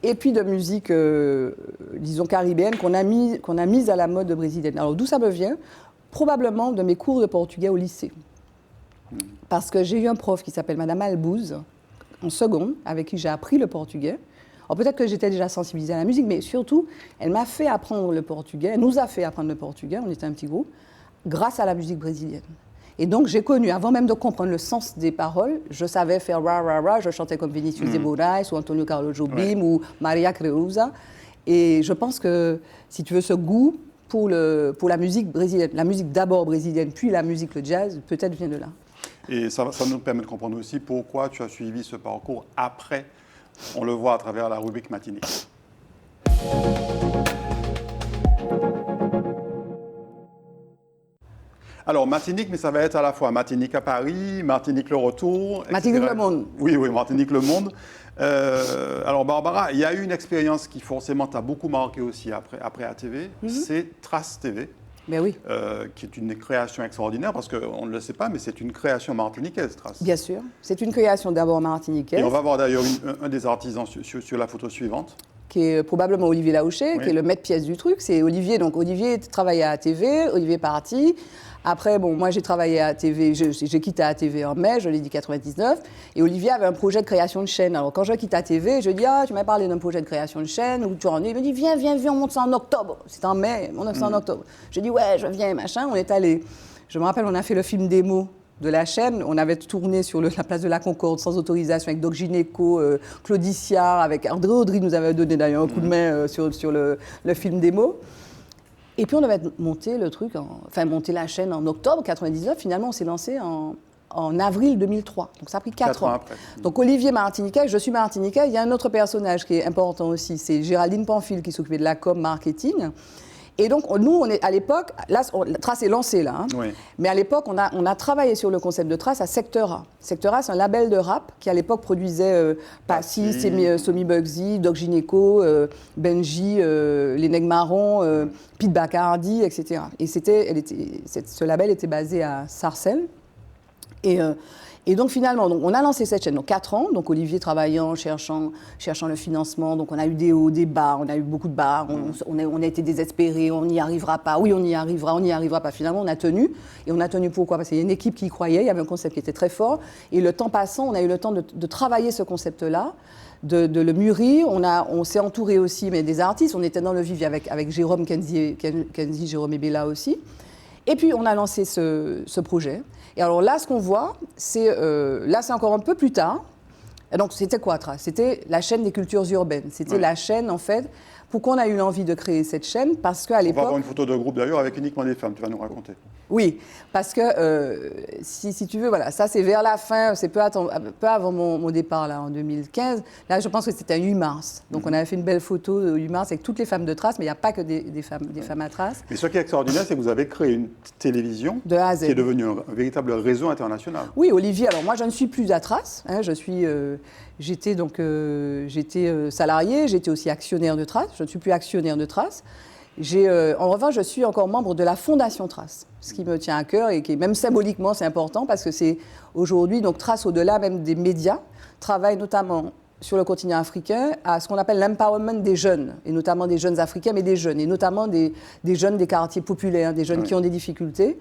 et puis de musique, disons, caribéenne qu'on a mise à la mode brésilienne. Alors, d'où ça me vient? Probablement de mes cours de portugais au lycée. Parce que j'ai eu un prof qui s'appelle Madame Albouze, en seconde, avec qui j'ai appris le portugais. Alors peut-être que j'étais déjà sensibilisée à la musique, mais surtout, elle m'a fait apprendre le portugais, elle nous a fait apprendre le portugais, on était un petit groupe, grâce à la musique brésilienne. Et donc j'ai connu, avant même de comprendre le sens des paroles, je savais faire ra ra ra, je chantais comme Vinicius de Moraes ou Antonio Carlos Jobim ou Maria Creuza. Et je pense que, si tu veux, ce goût pour la musique brésilienne, la musique d'abord brésilienne, puis la musique, le jazz, peut-être vient de là. Et ça nous permet de comprendre aussi pourquoi tu as suivi ce parcours après. On le voit à travers la rubrique Martinique. Alors, Martinique, mais ça va être à la fois Martinique à Paris, Martinique le retour, etc. Martinique le monde. Oui, Martinique le monde. Alors, Barbara, il y a eu une expérience qui forcément t'a beaucoup marqué aussi après ATV, c'est Trace TV. Ben oui. Qui est une création extraordinaire, parce qu'on ne le sait pas, mais c'est une création martiniquaise, Trace. Bien sûr. C'est une création d'abord martiniquaise. Et on va voir d'ailleurs un des artisans sur la photo suivante. Qui est probablement Olivier Laouché, qui est le maître-pièce du truc. C'est Olivier. Donc Olivier travaillait à ATV, Olivier est parti. Après, bon, moi j'ai travaillé à ATV, j'ai quitté ATV en mai, je l'ai dit 99, et Olivier avait un projet de création de chaîne. Alors quand je quitte ATV, je dis « Ah, tu m'as parlé d'un projet de création de chaîne, où tu en es ?» Il me dit « Viens, on monte ça en octobre. » C'était en mai, on monte ça en octobre. Je dis « Ouais, je viens, machin. » On est allé. Je me rappelle, on a fait le film démo de la chaîne. On avait tourné sur la place de la Concorde sans autorisation avec Doc Gynéco, Claudicia, avec André Audry nous avait donné d'ailleurs un coup de main sur le film démo. Et puis on devait monter le truc, monter la chaîne en octobre 99. Finalement, on s'est lancé en avril 2003. Donc ça a pris 4 ans. Après. Donc Olivier Martiniquais, je suis Martiniquais. Il y a un autre personnage qui est important aussi, c'est Géraldine Pamphile qui s'occupait de la com marketing. Et donc, nous, on est à l'époque, là, Trace est lancé là, hein, mais à l'époque, on a travaillé sur le concept de Trace à Secteur A. Secteur A, c'est un label de rap qui, à l'époque, produisait Passy, Somi Bugsy, Doc Gynéco, Benji, Les Nègres Marrons, Pete Bacardi, etc. Et ce label était basé à Sarcelles. Et donc finalement, on a lancé cette chaîne, donc 4 ans, donc Olivier travaillant, cherchant le financement, donc on a eu des hauts, des bas, on a eu beaucoup de bas, on a été désespérés, on n'y arrivera pas, oui on y arrivera pas, finalement on a tenu, et on a tenu pourquoi? Parce qu'il y a une équipe qui y croyait, il y avait un concept qui était très fort, et le temps passant, on a eu le temps de travailler ce concept-là, de le mûrir, on s'est entouré aussi mais des artistes, on était dans le vif avec Jérôme Kenzie, Jérôme et Bella aussi, et puis on a lancé ce projet. Et alors là, ce qu'on voit, c'est encore un peu plus tard. Et donc, c'était quoi, Trace? C'était la chaîne des cultures urbaines. C'était la chaîne, en fait. Pourquoi on a eu l'envie de créer cette chaîne? Parce qu'à l'époque... On va avoir une photo de groupe, d'ailleurs, avec uniquement des femmes, tu vas nous raconter. Oui, parce que si tu veux, voilà, ça c'est vers la fin, c'est peu avant mon départ là, en 2015. Là, je pense que c'était un 8 mars. Donc on avait fait une belle photo de 8 mars avec toutes les femmes de Thrace, mais il n'y a pas que des femmes à Thrace. Mais ce qui est extraordinaire, c'est que vous avez créé une télévision De A à Z. qui est devenue un véritable réseau international. Oui, Olivier, alors moi je ne suis plus à Thrace, hein, j'étais salariée, j'étais aussi actionnaire de Thrace, je ne suis plus actionnaire de Thrace. En revanche, je suis encore membre de la Fondation Thrace, ce qui me tient à cœur et qui, même symboliquement, c'est important parce que c'est aujourd'hui, donc Thrace, au-delà même des médias, travaille notamment sur le continent africain à ce qu'on appelle l'empowerment des jeunes, et notamment des jeunes africains, mais des jeunes, et notamment des jeunes des quartiers populaires, des jeunes qui ont des difficultés.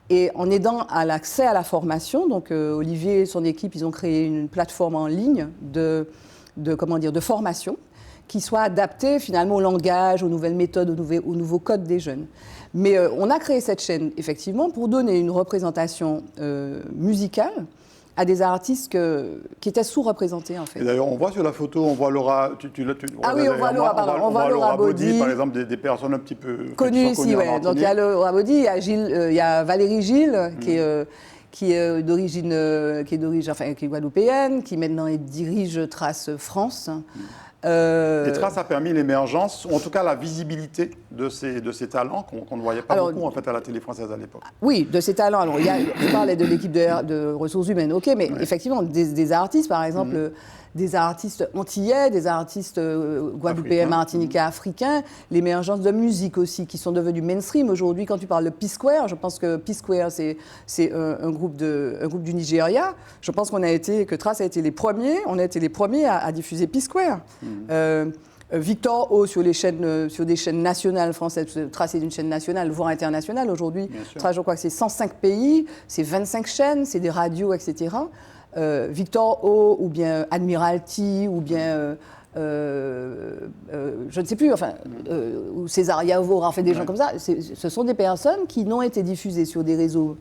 Et en aidant à l'accès à la formation, donc Olivier et son équipe, ils ont créé une plateforme en ligne de formation, qui soit adapté finalement au langage, aux nouvelles méthodes, aux nouveaux codes des jeunes. Mais on a créé cette chaîne, effectivement, pour donner une représentation musicale à des artistes qui étaient sous-représentés, en fait. Et d'ailleurs, on voit sur la photo, on voit Laura... on voit Laura Baudy, par exemple, des personnes un petit peu... Connues ici, oui. Donc il y a Laura Baudy, il y a Valérie Gilles, qui est d'origine guadeloupéenne, qui maintenant dirige Thrace France. Et Thrace a permis l'émergence, ou en tout cas la visibilité de ces talents qu'on ne voyait pas beaucoup en fait, à la télé française à l'époque. Oui, de ces talents. Alors, je parlais de l'équipe de ressources humaines, ok, mais effectivement, des artistes, par exemple, des artistes antillais, des artistes guadeloupéens, martiniquais, africains, l'émergence de musique aussi, qui sont devenus mainstream aujourd'hui. Quand tu parles de P-Square, je pense que P-Square, c'est un groupe du Nigeria. Je pense que Thrace a été les premiers, on a été les premiers à diffuser P-Square. Victor O sur des chaînes nationales françaises, Thrace est une chaîne nationale, voire internationale aujourd'hui. Thrace, je crois que c'est 105 pays, c'est 25 chaînes, c'est des radios, etc. Victor O ou bien Admiralty ou bien je ne sais plus, enfin, ou César Yavour, en fait des gens comme ça, ce sont des personnes qui n'ont été diffusées sur des réseaux,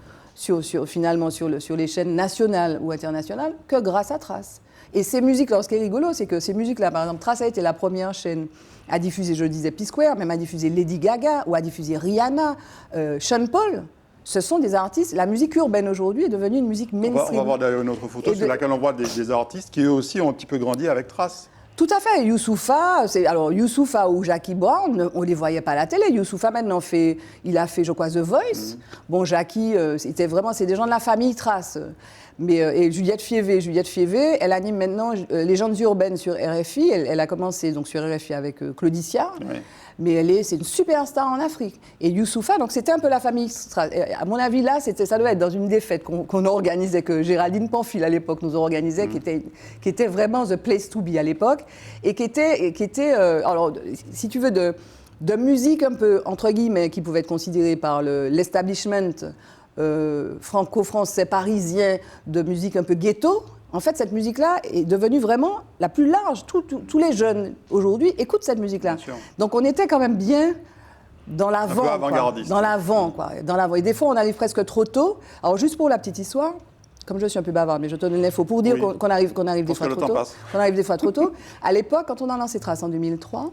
finalement sur les chaînes nationales ou internationales que grâce à Thrace. Et ces musiques, alors ce qui est rigolo, c'est que ces musiques-là, par exemple, Thrace a été la première chaîne à diffuser, je le disais, P-Square, même à diffuser Lady Gaga ou à diffuser Rihanna, Sean Paul. Ce sont des artistes. La musique urbaine aujourd'hui est devenue une musique mainstream. On va voir d'ailleurs une autre photo sur laquelle on voit des artistes qui eux aussi ont un petit peu grandi avec Thrace. Tout à fait. Youssoupha ou Jackie Brown, on ne les voyait pas à la télé. Youssoupha maintenant il a fait, je crois, The Voice. Bon, Jackie, c'est des gens de la famille Thrace. Mais et Juliette Fievé, elle anime maintenant Légendes urbaines sur RFI. Elle a commencé donc sur RFI avec Claudicia. Oui. Mais c'est une superstar en Afrique. Et Youssoupha, donc c'était un peu la famille. À mon avis, là, ça devait être dans une des fêtes qu'on organisait, que Géraldine Pamphile à l'époque nous organisait, qui était vraiment the place to be à l'époque, et qui était alors, si tu veux, de musique un peu, entre guillemets, qui pouvait être considérée par l'establishment franco-français parisien de musique un peu ghetto. En fait, cette musique-là est devenue vraiment la plus large. Tous les jeunes aujourd'hui écoutent cette musique-là. Donc on était quand même bien dans l'avant. Un peu avant-gardiste. Dans l'avant. Et des fois, on arrive presque trop tôt. Alors juste pour la petite histoire, comme je suis un peu bavarde, mais je te donne l'info pour dire qu'on arrive des fois trop tôt. Qu'on arrive des fois trop tôt. À l'époque, quand on a lancé Thrace en 2003,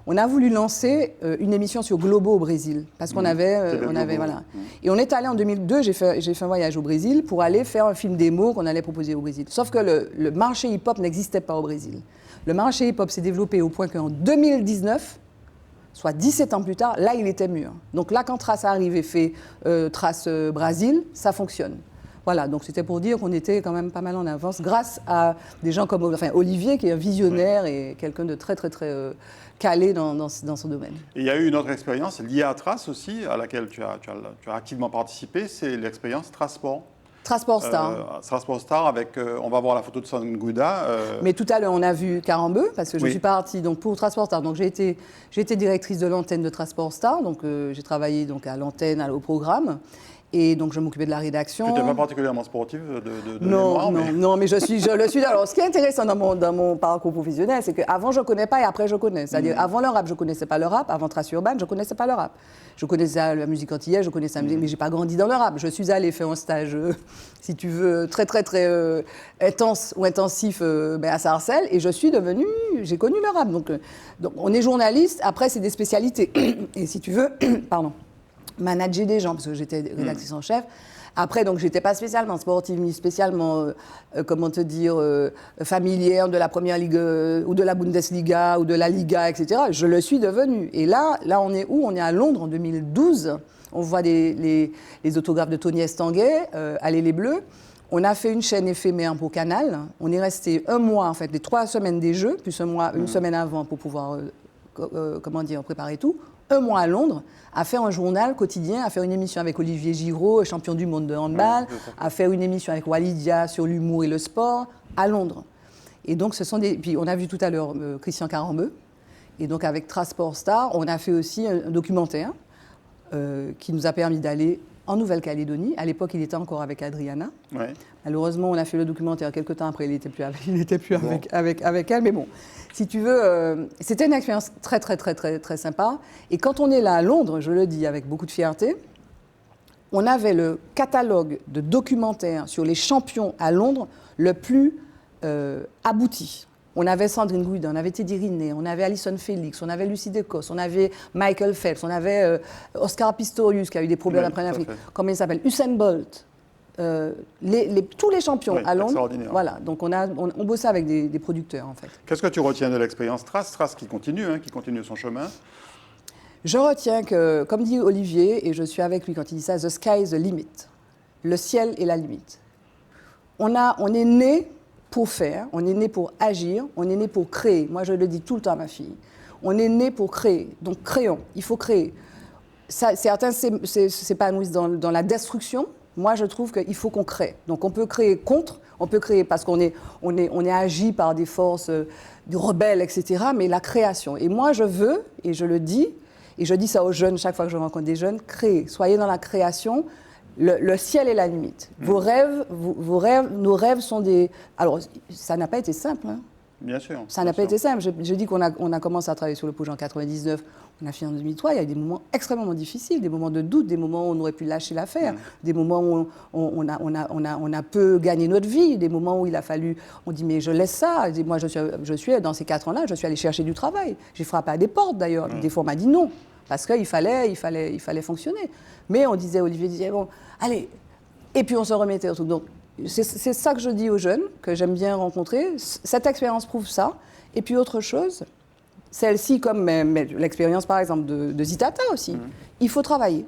on a voulu lancer une émission sur Globo au Brésil, parce qu'on avait voilà. Et on est allé en 2002, j'ai fait un voyage au Brésil pour aller faire un film démo qu'on allait proposer au Brésil. Sauf que le marché hip-hop n'existait pas au Brésil. Le marché hip-hop s'est développé au point qu'en 2019, soit 17 ans plus tard, là, il était mûr. Donc là, quand Thrace arrive et fait Thrace Brésil, ça fonctionne. Voilà, donc c'était pour dire qu'on était quand même pas mal en avance, grâce à des gens comme Olivier, qui est un visionnaire et quelqu'un de très, très, très calé dans son domaine. Et il y a eu une autre expérience liée à Thrace aussi, à laquelle tu as activement participé, c'est l'expérience Thraceport. Thraceport Star. Thraceport Star avec, on va voir la photo de Sangouda. Mais tout à l'heure, on a vu Carambeu, parce que je suis partie donc, pour Thraceport Star. Donc j'ai été directrice de l'antenne de Thraceport Star, donc j'ai travaillé donc, à l'antenne, au programme. Et donc, je m'occupais de la rédaction. Tu n'étais pas particulièrement sportive de non, mémoire, non, mais je le suis. Alors, ce qui est intéressant dans mon parcours professionnel, c'est qu'avant, je ne connais pas et après, je connais. C'est-à-dire, avant le rap, je ne connaissais pas le rap. Avant Thrace Urbaine, je ne connaissais pas le rap. Je connaissais la musique antillaise, je connaissais la musique, mais je n'ai pas grandi dans le rap. Je suis allée faire un stage, si tu veux, très, très, très intense ou intensif à Sarcelles. Et j'ai connu le rap. Donc, on est journaliste. Après, c'est des spécialités. Et si tu veux, pardon. manager des gens, parce que j'étais rédactrice en chef. Après, donc, j'étais pas spécialement sportive, ni spécialement, familière de la Première Ligue ou de la Bundesliga ou de la Liga, etc. Je le suis devenue. Et là, on est où? On est à Londres en 2012. On voit les autographes de Tony Estanguet, Allez les Bleus. On a fait une chaîne éphémère pour Canal. On est resté un mois, en fait, les 3 semaines des Jeux, plus une semaine avant pour pouvoir, préparer tout. Un mois à Londres, à faire un journal quotidien, à faire une émission avec Olivier Giraud, champion du monde de handball, à faire une émission avec Walidia sur l'humour et le sport, à Londres. Et donc, Puis on a vu tout à l'heure Christian Carambeu. Et donc, avec Transport Star, on a fait aussi un documentaire qui nous a permis d'aller en Nouvelle-Calédonie. À l'époque, il était encore avec Adriana. Ouais. Malheureusement, on a fait le documentaire quelques temps après, il n'était plus avec elle. Mais bon, si tu veux, c'était une expérience très, très, très, très, très sympa. Et quand on est là à Londres, je le dis avec beaucoup de fierté, on avait le catalogue de documentaires sur les champions à Londres le plus abouti. On avait Sandrine Guida, on avait Teddy Riner, on avait Alison Felix, on avait Lucie Decos, on avait Michael Phelps, on avait Oscar Pistorius qui a eu des problèmes après en Afrique. Comment il s'appelle? Usain Bolt. Tous les champions à Londres. Voilà, donc on bossait avec des producteurs en fait. Qu'est-ce que tu retiens de l'expérience Trace qui continue son chemin? Je retiens que, comme dit Olivier, et je suis avec lui quand il dit ça, the sky is the limit. Le ciel est la limite. On est né pour faire, on est né pour agir, on est né pour créer. Moi, je le dis tout le temps à ma fille. On est né pour créer, donc créons, il faut créer. Certains s'épanouissent dans la destruction. Moi, je trouve qu'il faut qu'on crée. Donc, on peut créer contre, on peut créer parce qu'on est agi par des forces rebelles, etc. Mais la création. Et moi, je veux, et je le dis, et je dis ça aux jeunes chaque fois que je rencontre des jeunes, créez. Soyez dans la création. Le ciel est la limite. Vos rêves, nos rêves sont des... Alors, ça n'a pas été simple. Hein. Bien sûr. Ça n'a pas été simple. Je dis qu'on a commencé à travailler sur le projet en 1999. On a fini en 2003. Il y a eu des moments extrêmement difficiles, des moments de doute, des moments où on aurait pu lâcher l'affaire, des moments où on a peu gagné notre vie, des moments où il a fallu... On dit, mais je laisse ça. Et moi, je suis dans ces 4 ans-là, je suis allée chercher du travail. J'ai frappé à des portes, d'ailleurs. Des fois, on m'a dit non. Parce qu'il fallait fonctionner. Mais on disait, Olivier disait, bon, allez. Et puis on se remettait au truc. Donc, c'est ça que je dis aux jeunes, que j'aime bien rencontrer. Cette expérience prouve ça. Et puis autre chose, celle-ci, comme l'expérience par exemple de Zitata aussi, il faut travailler.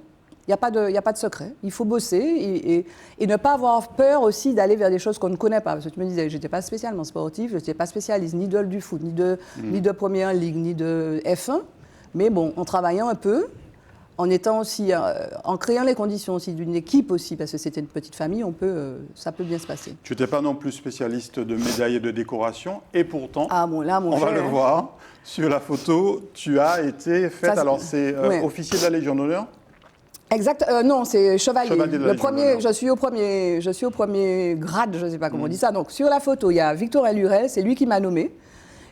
Il n'y a pas de secret. Il faut bosser et ne pas avoir peur aussi d'aller vers des choses qu'on ne connaît pas. Parce que tu me disais, je n'étais pas spécialement sportive, je n'étais pas spécialiste ni du foot, ni de Première Ligue, ni de F1. Mais bon, en travaillant un peu, en étant aussi, en créant les conditions aussi d'une équipe aussi, parce que c'était une petite famille, ça peut bien se passer. Tu n'étais pas non plus spécialiste de médailles et de décorations, et pourtant, on va le voir, sur la photo, tu as été faite, c'est officier de la Légion d'honneur? Exact, non, c'est chevalier. Chevalier de la Légion d'honneur. Je suis au premier grade, je ne sais pas comment on dit ça. Donc sur la photo, il y a Victorin Lurel, c'est lui qui m'a nommé.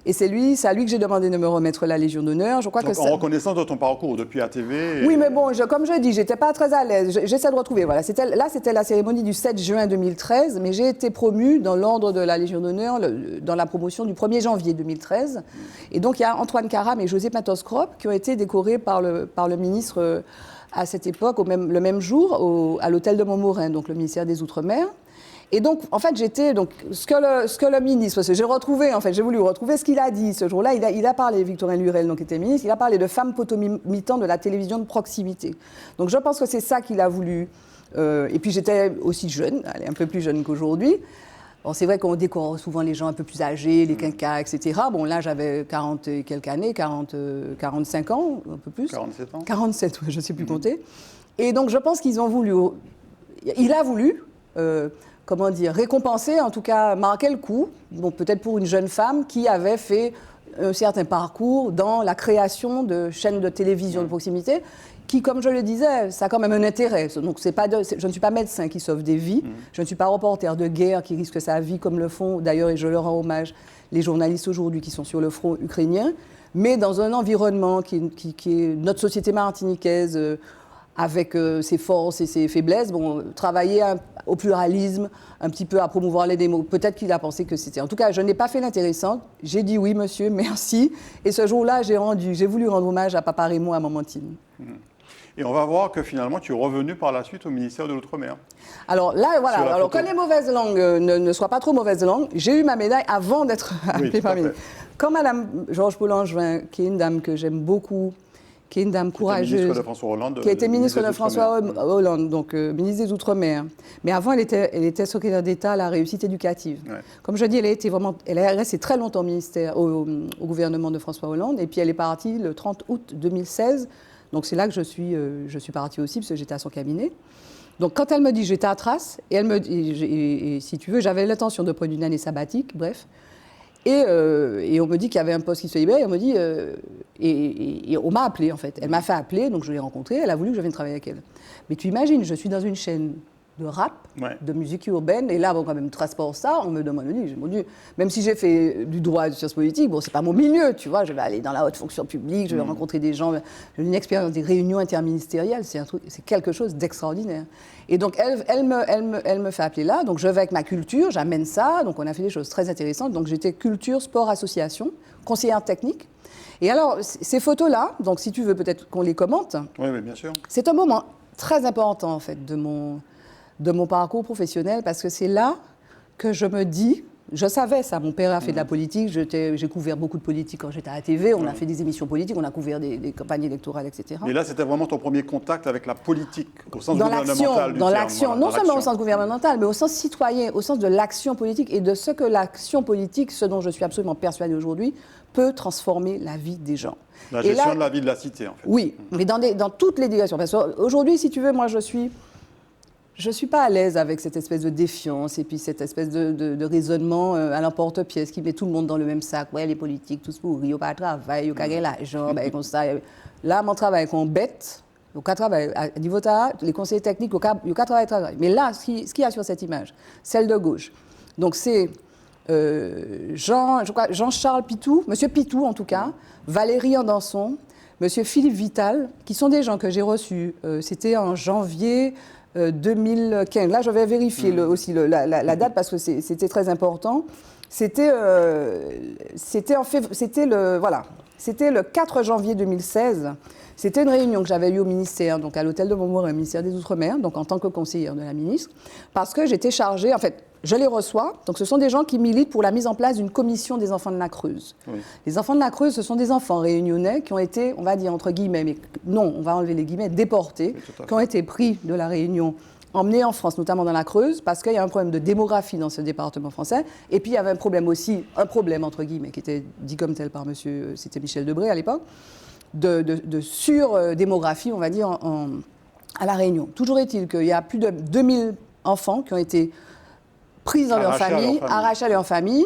Et c'est à lui que j'ai demandé de me remettre la Légion d'honneur. Je crois donc, en reconnaissance de ton parcours depuis ATV. Oui, mais bon, comme je dis, j'étais pas très à l'aise. J'essaie de retrouver. Voilà, c'était la cérémonie du 7 juin 2013, mais j'ai été promue dans l'ordre de la Légion d'honneur dans la promotion du 1er janvier 2013. Et donc il y a Antoine Karam et José Matos-Krop qui ont été décorés par le ministre à cette époque, le même jour, à l'hôtel de Montmorin, donc le ministère des Outre-mer. Et donc, en fait, ce que le ministre, parce que j'ai voulu retrouver ce qu'il a dit ce jour-là. Il a parlé, Victorin Lurel, donc, qui était ministre, il a parlé de femmes potomitans de la télévision de proximité. Donc, je pense que c'est ça qu'il a voulu. Et puis, j'étais aussi jeune, un peu plus jeune qu'aujourd'hui. Bon, c'est vrai qu'on décore souvent les gens un peu plus âgés, les quinquas, etc. Bon, là, j'avais 40 et quelques années, 45 ans, un peu plus. 47 ans 47, je ne sais plus compter. Et donc, je pense qu'ils ont voulu... Il a voulu... récompenser, en tout cas marquer le coup, bon, peut-être pour une jeune femme qui avait fait un certain parcours dans la création de chaînes de télévision de proximité, qui, comme je le disais, ça a quand même un intérêt. Donc, je ne suis pas médecin qui sauve des vies, je ne suis pas reporter de guerre qui risque sa vie comme le font, d'ailleurs, et je leur rends hommage, les journalistes aujourd'hui qui sont sur le front ukrainien, mais dans un environnement qui est notre société martiniquaise, avec ses forces et ses faiblesses, travailler au pluralisme, un petit peu à promouvoir les démos. Peut-être qu'il a pensé que c'était... En tout cas, je n'ai pas fait l'intéressante. J'ai dit oui, monsieur, merci. Et ce jour-là, j'ai voulu rendre hommage à Papa Raymond, à Mamantine. Et on va voir que finalement, tu es revenu par la suite au ministère de l'Outre-mer. Alors là, voilà. Sur la Alors photo. que les mauvaises langues ne soient pas trop mauvaises langues, j'ai eu ma médaille avant d'être appelée tout à par fait. ministre. Quand Madame Georges Paul-Angevin, qui est une dame que j'aime beaucoup, qui est une dame courageuse, Ministre de François Hollande. qui a été ministre des de François Outre-mer. Hollande, donc ministre des Outre-mer. Mais avant, elle était secrétaire d'État à la réussite éducative. Ouais. Comme je dis, elle est restée très longtemps au ministère, au gouvernement de François Hollande, et puis elle est partie le 30 août 2016. Donc c'est là que je suis partie aussi, parce que j'étais à son cabinet. Donc quand elle me dit, j'étais à Trace, et elle me dit, et si tu veux, j'avais l'intention de prendre une année sabbatique, bref. Et on me dit qu'il y avait un poste qui se libérait, et on me dit, et on m'a appelé en fait. Elle m'a fait appeler, donc je l'ai rencontrée, elle a voulu que je vienne travailler avec elle. Mais tu imagines, je suis dans une chaîne de rap, Ouais. de musique urbaine, et là, bon, quand même, transport ça, on me demande, mon Dieu, même si j'ai fait du droit et de sciences politiques, bon, c'est pas mon milieu, tu vois, je vais aller dans la haute fonction publique, je vais rencontrer des gens, j'ai une expérience des réunions interministérielles, c'est quelque chose d'extraordinaire. Et donc, elle me fait appeler là, donc je vais avec ma culture, j'amène ça, donc on a fait des choses très intéressantes, donc j'étais culture, sport, association, conseillère technique. Et alors, ces photos-là, donc si tu veux peut-être qu'on les commente, Oui, mais bien sûr. c'est un moment très important en fait de mon parcours professionnel parce que c'est là que je me dis, je savais ça, mon père a fait de la politique, j'ai couvert beaucoup de politique quand j'étais à la TV, on a fait des émissions politiques, on a couvert des campagnes électorales, etc. Mais là, c'était vraiment ton premier contact avec la politique, au sens Dans gouvernemental du dans terme. l'action, Voilà, non dans seulement au l'action. sens gouvernemental, mais au sens citoyen, au sens de l'action politique et de ce que l'action politique, ce dont je suis absolument persuadée aujourd'hui, peut transformer la vie des gens. La Et gestion là, de la vie de la cité, en fait. oui, mais dans toutes les directions. Parce qu'aujourd'hui, si tu veux, moi, je suis pas à l'aise avec cette espèce de défiance et puis cette espèce de raisonnement à l'emporte-pièce qui met tout le monde dans le même sac. Ouais, les politiques, tous pourris, ils n'ont pas de travail, ils n'ont pas l'argent, ben, comme ça. Là, mon travail, qu'on bête, ils n'ont pas de travail. À niveau les conseillers techniques, ils n'ont pas de travail. Mais là, ce qu'il y a sur cette image, celle de gauche, donc c'est Jean-Charles Pitou, Monsieur Pitou en tout cas, Valérie Andanson, Monsieur Philippe Vital, qui sont des gens que j'ai reçus. C'était en janvier 2015. Là, je vais vérifier aussi la date parce que c'était très important. C'était le 4 janvier 2016. C'était une réunion que j'avais eue au ministère, donc à l'hôtel de Montmorin, ministère des Outre-mer, donc en tant que conseillère de la ministre, parce que j'étais chargée, en fait, je les reçois, donc ce sont des gens qui militent pour la mise en place d'une commission des enfants de la Creuse. Oui. Les enfants de la Creuse, ce sont des enfants réunionnais qui ont été, on va dire entre guillemets, mais non, on va enlever les guillemets, déportés, qui ont été pris de la Réunion, emmenés en France, notamment dans la Creuse, parce qu'il y a un problème de démographie dans ce département français, et puis il y avait un problème entre guillemets, qui était dit comme tel par monsieur, c'était Michel Debré à l'époque, de surdémographie, on va dire, à La Réunion. Toujours est-il qu'il y a plus de 2000 enfants qui ont été pris dans leur famille, arrachés à leur famille,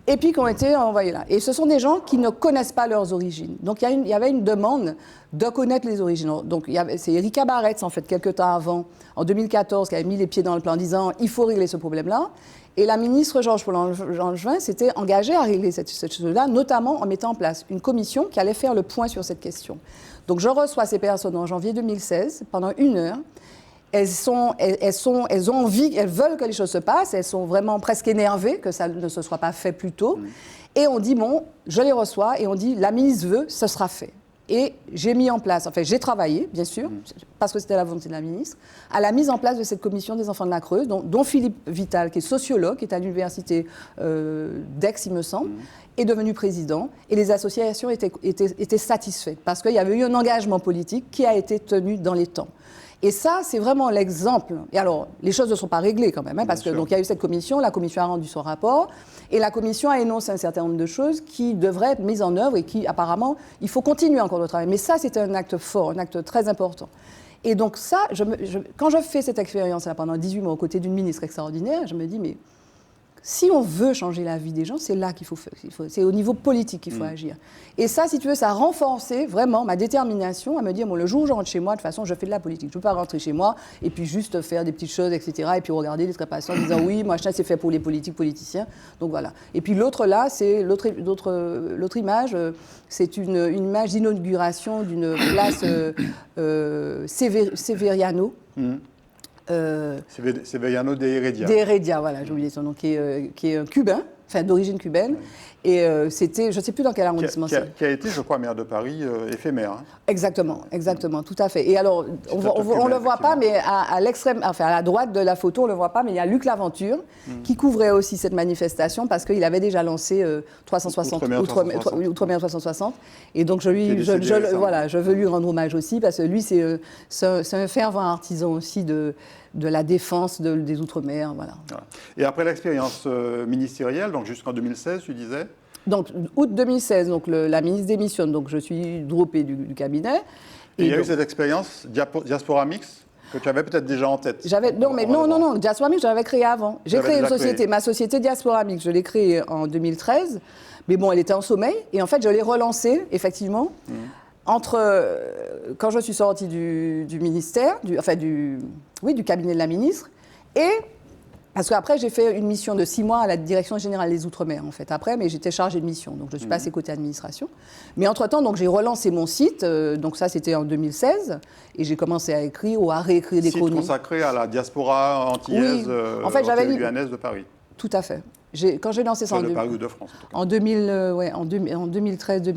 et puis qui ont été envoyés là. Et ce sont des gens qui ne connaissent pas leurs origines. Donc il y avait une demande de connaître les origines. Donc c'est Erika Barretz, en fait, quelques temps avant, en 2014, qui avait mis les pieds dans le plan en disant « il faut régler ce problème-là ». Et la ministre Georges Paul-Angevin s'était engagée à régler cette chose-là, notamment en mettant en place une commission qui allait faire le point sur cette question. Donc je reçois ces personnes en janvier 2016, pendant 1 heure. Elles ont envie, elles veulent que les choses se passent, elles sont vraiment presque énervées que ça ne se soit pas fait plus tôt. Et on dit, bon, je les reçois, et on dit, la ministre veut, ce sera fait. Et j'ai mis en place, enfin j'ai travaillé, bien sûr, parce que c'était la volonté de la ministre, à la mise en place de cette commission des enfants de la Creuse, dont Philippe Vital, qui est sociologue, qui est à l'université d'Aix, il me semble, est devenu président. Et les associations étaient satisfaites, parce qu'il y avait eu un engagement politique qui a été tenu dans les temps. Et ça, c'est vraiment l'exemple. Et alors, les choses ne sont pas réglées quand même, hein, parce que donc il y a eu cette commission, la commission a rendu son rapport, et la commission a énoncé un certain nombre de choses qui devraient être mises en œuvre et qui, apparemment, il faut continuer encore le travail. Mais ça, c'était un acte fort, un acte très important. Et donc ça, quand je fais cette expérience-là pendant 18 mois aux côtés d'une ministre extraordinaire, je me dis, mais si on veut changer la vie des gens, c'est là qu'il faut faire. C'est au niveau politique qu'il faut agir. Et ça, si tu veux, ça a renforcé vraiment ma détermination à me dire, bon, le jour où je rentre chez moi, de toute façon, je fais de la politique. Je ne peux pas rentrer chez moi et puis juste faire des petites choses, etc. Et puis regarder les trépassants en disant, oui, moi, ça, c'est fait pour les politiciens. Donc voilà. Et puis l'autre là, c'est l'autre image, c'est une image d'inauguration d'une place Severiano. Severiano de Heredia. De Heredia, voilà, j'ai oublié son nom, qui est un Cubain, enfin d'origine cubaine. Oui. Et c'était, je ne sais plus dans quel arrondissement c'est. Qui a été, je crois, maire de Paris éphémère. Hein. Exactement, tout à fait. Et alors, on ne le voit pas, mais à l'extrême, enfin à la droite de la photo, on ne le voit pas, mais il y a Luc Laventure qui couvrait aussi cette manifestation parce qu'il avait déjà lancé 360, Outre-mer 360. Et donc, je veux lui rendre hommage aussi parce que lui, c'est un fervent artisan aussi de la défense des Outre-mer. Voilà. Et après l'expérience ministérielle, donc jusqu'en 2016, tu disais? Donc, août 2016, donc la ministre démissionne, donc je suis droppée du cabinet. Et il y a eu cette expérience Diaspora Mix que tu avais peut-être déjà en tête. Non, Diaspora Mix, j'avais créé avant. J'ai créé une société, ma société Diaspora Mix, je l'ai créée en 2013, mais bon, elle était en sommeil, et en fait, je l'ai relancée, effectivement, quand je suis sortie du ministère, du cabinet de la ministre, et parce qu'après, j'ai fait une mission de 6 mois à la Direction générale des Outre-mer, en fait, après, mais j'étais chargée de mission, donc je suis passée côté administration. Mais entre-temps, donc, j'ai relancé mon site, donc ça, c'était en 2016, et j'ai commencé à écrire ou à réécrire des chroniques. Site consacré à la diaspora antillaise, en fait, guyanaise de Paris. Tout à fait. Quand j'ai lancé ça de Paris ou de France, en tout cas. En 2013,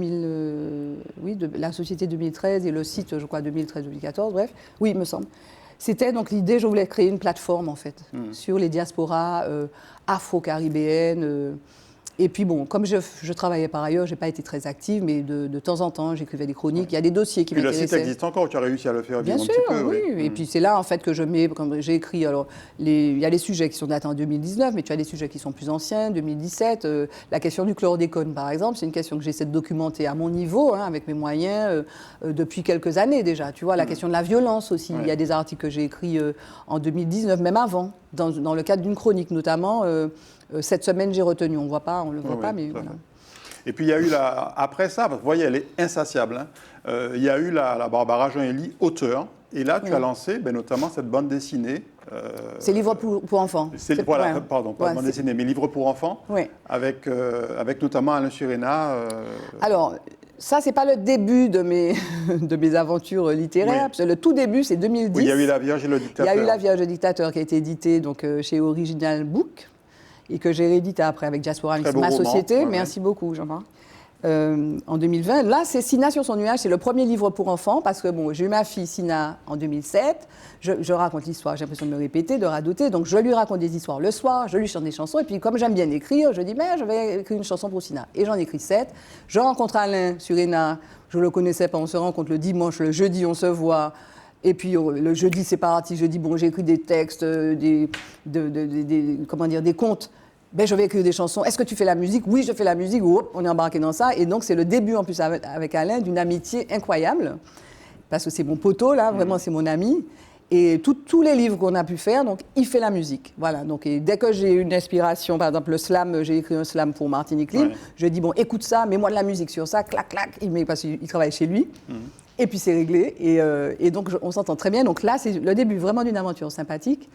la société 2013 et le site, je crois, 2013-2014, bref, oui, il me semble. C'était donc l'idée, je voulais créer une plateforme en fait, sur les diasporas afro-caribéennes. Et puis bon, comme je travaillais par ailleurs, je n'ai pas été très active, mais de temps en temps, j'écrivais des chroniques. Il y a des dossiers qui m'intéressaient. Le site existe encore, tu as réussi à le faire vivre Bien sûr, un petit peu. Oui. Et puis c'est là en fait que je mets, comme j'ai écrit, alors il y a des sujets qui sont datés en 2019, mais tu as des sujets qui sont plus anciens, 2017. La question du chlordécone, par exemple, c'est une question que j'essaie de documenter à mon niveau, avec mes moyens, depuis quelques années déjà. Tu vois, la question de la violence aussi. Il y a des articles que j'ai écrits en 2019, même avant, dans le cadre d'une chronique notamment. Cette semaine, j'ai retenu. On ne le voit pas, mais voilà. Et puis, il y a eu, après ça, vous voyez, elle est insatiable. Il y a eu la Barbara Jean-Élie, auteur. Et là, tu as lancé notamment cette bande dessinée. C'est livre pour enfants. Pardon, pas bande dessinée, mais livre pour enfants. Oui. Avec notamment Alain Suréna. Alors, ça, c'est pas le début de mes aventures littéraires. Oui. Le tout début, c'est 2010. Oui, il y a eu La Vierge et le Dictateur. Il y a eu La Vierge et le Dictateur qui a été édité donc, chez Original Book. Et que j'ai réédité après avec Diaspora Mix, ma société. Merci beaucoup, Jean-Marc. En 2020. Là, c'est Sina sur son nuage, c'est le premier livre pour enfants, parce que bon, j'ai eu ma fille Sina en 2007. Je raconte l'histoire, j'ai l'impression de me répéter, de radoter. Donc, je lui raconte des histoires le soir, je lui chante des chansons. Et puis, comme j'aime bien écrire, je dis, mais je vais écrire une chanson pour Sina. Et j'en écris 7. Je rencontre Alain Suréna, je ne le connaissais pas, on se rencontre le dimanche, le jeudi, on se voit. Et puis le jeudi, c'est parti. Je dis, bon, j'ai écrit des textes, des contes. Je vais écrire des chansons. Est-ce que tu fais la musique? Oui, je fais la musique. On est embarqué dans ça. Et donc, c'est le début, en plus, avec Alain, d'une amitié incroyable. Parce que c'est mon poteau, là. Vraiment, c'est mon ami. Et tous les livres qu'on a pu faire, donc, il fait la musique. Voilà. Donc, et dès que j'ai une inspiration, par exemple, le slam, j'ai écrit un slam pour Martinique Libre. Je dis, bon, écoute ça, mets-moi de la musique sur ça. Clac, clac. Parce qu'il travaille chez lui. Et puis, c'est réglé. Et donc, on s'entend très bien. Donc là, c'est le début vraiment d'une aventure sympathique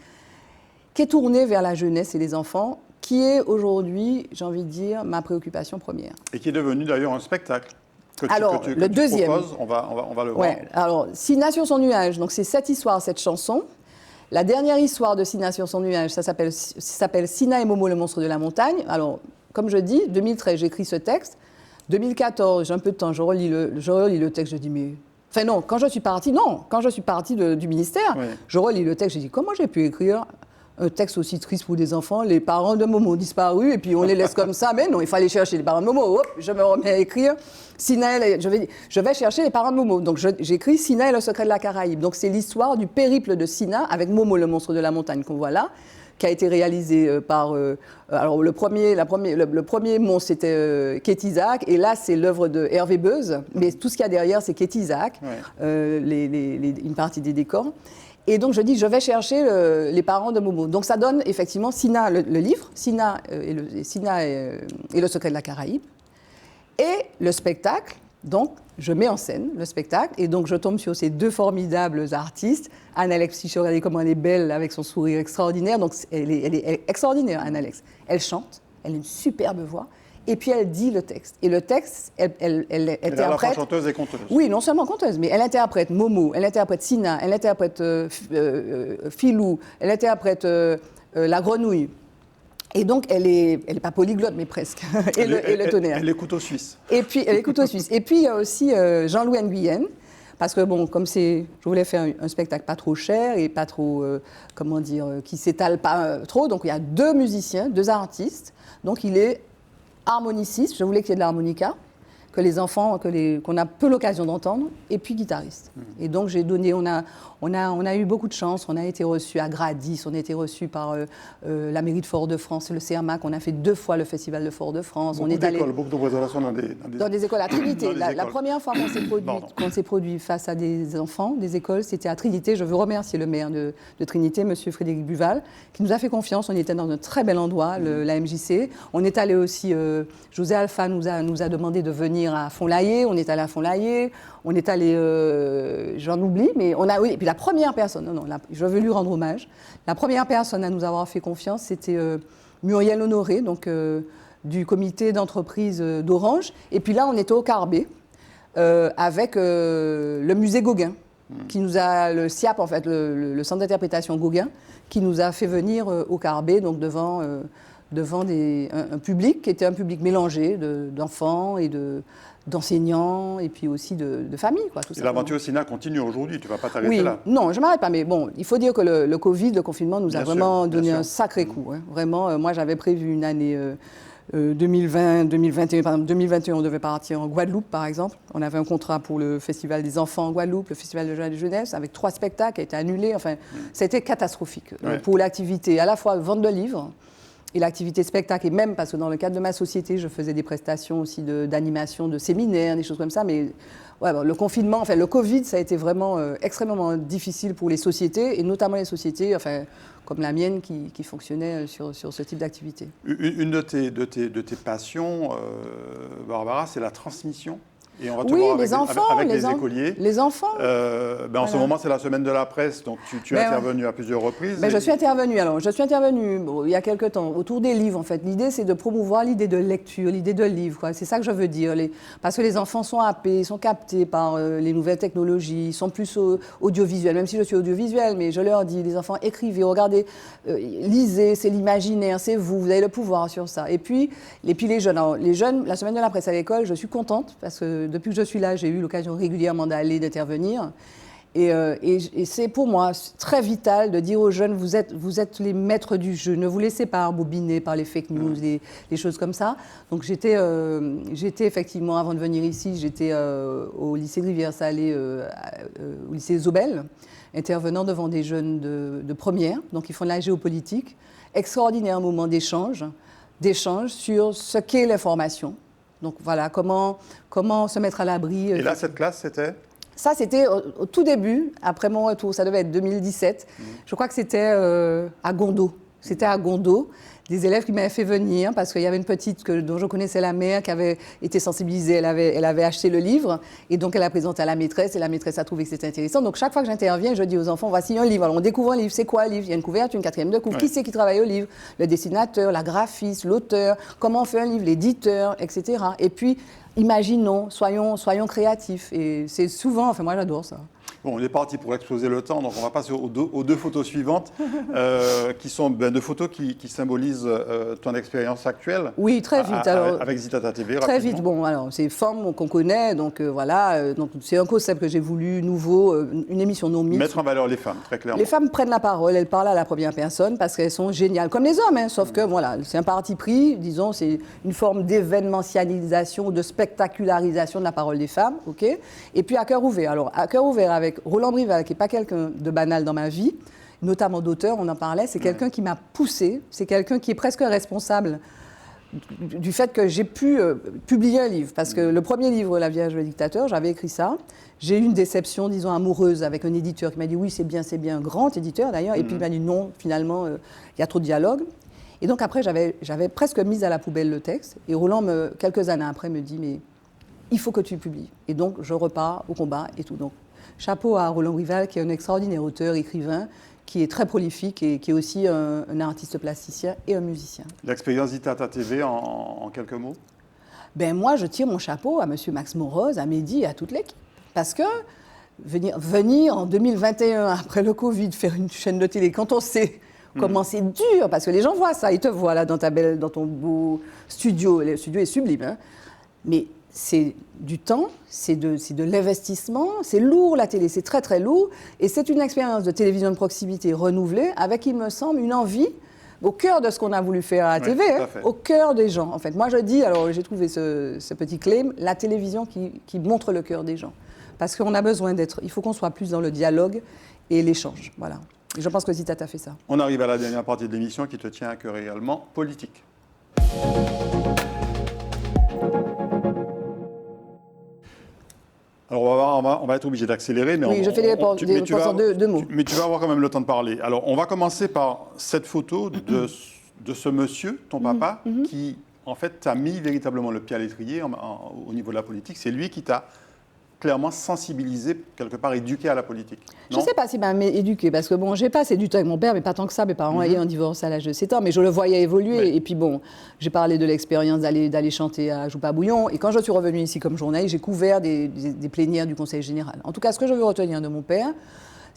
qui est tournée vers la jeunesse et les enfants, qui est aujourd'hui, j'ai envie de dire, ma préoccupation première. Et qui est devenu d'ailleurs un spectacle le deuxième. Proposes, on va le voir. Alors, Sina sur son nuage, donc c'est cette histoire, cette chanson. La dernière histoire de Sina sur son nuage, ça s'appelle Sina et Momo, le monstre de la montagne. Alors, comme je dis, 2013, j'écris ce texte. 2014, j'ai un peu de temps, je relis le texte, je dis, mais... Enfin non, quand je suis partie du ministère, je relis le texte, je dis, comment j'ai pu écrire un texte aussi triste pour des enfants? Les parents de Momo ont disparu et puis on les laisse comme ça. Mais non, il fallait chercher les parents de Momo. Hop, je me remets à écrire. Je vais chercher les parents de Momo. Donc j'écris Sina et le secret de la Caraïbe. Donc c'est l'histoire du périple de Sina avec Momo, le monstre de la montagne qu'on voit là, qui a été réalisé par... alors le premier monstre, c'était Kate Isaac. Et là, c'est l'œuvre de Hervé Beuze. Mais tout ce qu'il y a derrière, c'est Kate Isaac, une partie des décors. Et donc, je dis, je vais chercher les parents de Momo. Donc, ça donne effectivement Sina, le livre, Sina et le secret de la Caraïbe, et le spectacle. Donc, je mets en scène le spectacle, et donc je tombe sur ces deux formidables artistes. Anne-Alex Fischer, regardez comment elle est belle, avec son sourire extraordinaire. Donc, elle est extraordinaire, Anne-Alex. Elle chante, elle a une superbe voix. Et puis elle dit le texte. Et le texte, elle interprète... Elle est à la fois chanteuse et conteuse. Oui, non seulement conteuse, mais elle interprète Momo, elle interprète Sina, elle interprète Filou, elle interprète La Grenouille. Et donc, elle n'est pas polyglotte, mais presque. Et le tonnerre. Elle est couteau suisse. Et puis, elle est couteau suisse. Et puis, il y a aussi Jean-Louis Nguyen. Parce que, bon, comme je voulais faire un spectacle pas trop cher et pas trop, qui s'étale pas trop. Donc, il y a 2 musiciens, 2 artistes. Donc, il est harmoniciste. Je voulais qu'il y ait de l'harmonica, que les enfants, qu'on a peu l'occasion d'entendre, et puis guitariste. Et donc, j'ai donné, on a eu beaucoup de chance. On a été reçus à Gradis, on a été reçus par la mairie de Fort-de-France, le CERMAC. On a fait 2 fois le festival de Fort-de-France. Beaucoup d'écoles, beaucoup de représentations dans des écoles à Trinité. Dans La première fois qu'on s'est produit face à des enfants, des écoles, c'était à Trinité. Je veux remercier le maire de Trinité, M. Frédéric Buval, qui nous a fait confiance. On était dans un très bel endroit, la MJC. On est allé aussi, José Alpha nous a demandé de venir à Font-Laillé. On est allé à Font-Laillé. On est allé, j'en oublie, mais oui. Et puis la première personne, je veux lui rendre hommage. La première personne à nous avoir fait confiance, c'était Muriel Honoré, donc du comité d'entreprise d'Orange. Et puis là, on était au Carbet avec le musée Gauguin, qui nous a, le SIAP en fait, le centre d'interprétation Gauguin, qui nous a fait venir au Carbet, donc devant un public qui était un public mélangé d'enfants et d'enseignants et puis aussi de familles. Et l'aventure Sina continue aujourd'hui, tu ne vas pas t'arrêter là. Non, je ne m'arrête pas, mais bon, il faut dire que le Covid, le confinement nous a vraiment donné un sacré coup. Hein. Vraiment, moi j'avais prévu une année 2021, par exemple 2021, on devait partir en Guadeloupe par exemple. On avait un contrat pour le Festival des enfants en Guadeloupe, le Festival de la jeunesse, avec 3 spectacles qui a été annulé. Enfin, c'était catastrophique pour l'activité, à la fois vente de livres, et l'activité spectacle, et même parce que dans le cadre de ma société, je faisais des prestations aussi d'animation, de séminaires, des choses comme ça. Mais le confinement, enfin le Covid, ça a été vraiment extrêmement difficile pour les sociétés, et notamment les sociétés comme la mienne qui fonctionnait sur ce type d'activité. Une de tes passions, Barbara, c'est la transmission. Et on va te oui, voir avec les écoliers. Les enfants. En ce moment, c'est la semaine de la presse, donc tu es intervenue à plusieurs reprises. Je suis intervenue il y a quelque temps autour des livres. En fait, l'idée, c'est de promouvoir l'idée de lecture, l'idée de livre. C'est ça que je veux dire. Parce que les enfants sont happés, sont captés par les nouvelles technologies, ils sont plus audiovisuels. Même si je suis audiovisuelle, mais je leur dis, les enfants, écrivez, regardez, lisez, c'est l'imaginaire, c'est vous avez le pouvoir sur ça. Et puis les jeunes. Alors, les jeunes, la semaine de la presse à l'école, je suis contente parce que depuis que je suis là, j'ai eu l'occasion régulièrement d'aller, d'intervenir. Et c'est pour moi très vital de dire aux jeunes, vous êtes les maîtres du jeu. Ne vous laissez pas embobiner par les fake news, les choses comme ça. Donc j'étais effectivement, avant de venir ici, j'étais au lycée de Rivière-Salée, au lycée Zobel, intervenant devant des jeunes de première. Donc ils font de la géopolitique. Extraordinaire moment d'échange sur ce qu'est l'information. Donc voilà, comment se mettre à l'abri. Et là, cette classe, c'était ? Ça, c'était au tout début, après mon retour, ça devait être 2017. Je crois que c'était à Gondo. C'était à Gondo, des élèves qui m'avaient fait venir parce qu'il y avait une petite dont je connaissais la mère qui avait été sensibilisée, elle avait acheté le livre et donc elle a présenté à la maîtresse et la maîtresse a trouvé que c'était intéressant. Donc chaque fois que j'interviens, je dis aux enfants, voici un livre. Alors on découvre un livre, c'est quoi un livre ? Il y a une couverture, une quatrième de couve. Qui c'est qui travaille au livre ? Le dessinateur, la graphiste, l'auteur, comment on fait un livre, l'éditeur, etc. Et puis, imaginons, soyons créatifs. Et c'est souvent, moi j'adore ça. Bon, on est parti pour exploser le temps, donc on va passer aux 2 photos suivantes, qui sont 2 photos qui symbolisent ton expérience actuelle. Oui, très vite. Avec Zitata TV, très vite. Bon, alors c'est Forme qu'on connaît, donc voilà. Donc c'est un concept que j'ai voulu nouveau, une émission non mixte. Mettre en valeur les femmes, très clairement. Les femmes prennent la parole, elles parlent à la première personne parce qu'elles sont géniales, comme les hommes, sauf que voilà, c'est un parti pris, disons, c'est une forme d'événementialisation, de spectacularisation de la parole des femmes, ok. Et puis à cœur ouvert. Alors à cœur ouvert avec Roland Brival, qui n'est pas quelqu'un de banal dans ma vie, notamment d'auteur, on en parlait, c'est quelqu'un qui m'a poussé, c'est quelqu'un qui est presque responsable du fait que j'ai pu publier un livre. Parce que le premier livre, La Vierge et le dictateur, j'avais écrit ça. J'ai eu une déception, disons, amoureuse avec un éditeur qui m'a dit oui, c'est bien, un grand éditeur d'ailleurs. Et puis il m'a dit non, finalement, il y a trop de dialogue. Et donc après, j'avais presque mis à la poubelle le texte. Et Roland, quelques années après, me dit mais il faut que tu publies. Et donc je repars au combat et tout. Donc, chapeau à Roland Brival, qui est un extraordinaire auteur, écrivain, qui est très prolifique et qui est aussi un artiste plasticien et un musicien. L'expérience Zitata TV en quelques mots ? Moi, je tire mon chapeau à M. Max Moroz, à Mehdi et à toute l'équipe. Parce que venir en 2021, après le Covid, faire une chaîne de télé, quand on sait comment c'est dur, parce que les gens voient ça, ils te voient là dans ton beau studio, le studio est sublime, hein. Mais c'est du temps, c'est de l'investissement, c'est lourd la télé, c'est très très lourd, et c'est une expérience de télévision de proximité renouvelée, avec, il me semble, une envie au cœur de ce qu'on a voulu faire à la TV, hein, au cœur des gens. En fait, moi je dis, alors j'ai trouvé ce petit claim, la télévision qui montre le cœur des gens. Parce qu'on a besoin il faut qu'on soit plus dans le dialogue et l'échange. Voilà. Et je pense que Zitat a fait ça. On arrive à la dernière partie de l'émission qui te tient à cœur également, politique. Alors on va être obligé d'accélérer, mais oui, je fais des réponses en deux mots. Mais tu vas avoir quand même le temps de parler. Alors on va commencer par cette photo de ce monsieur, ton papa, qui en fait t'a mis véritablement le pied à l'étrier au niveau de la politique. C'est lui qui t'a clairement sensibilisé, quelque part éduqué à la politique. Je ne sais pas s'il m'a éduqué, parce que bon, j'ai passé du temps avec mon père, mais pas tant que ça. Mes parents ayant un divorce à l'âge de 7 ans, mais je le voyais évoluer. Oui. Et puis bon, j'ai parlé de l'expérience d'aller chanter à Joupa-Bouillon. Et quand je suis revenue ici comme journaliste, j'ai couvert des plénières du Conseil général. En tout cas, ce que je veux retenir de mon père,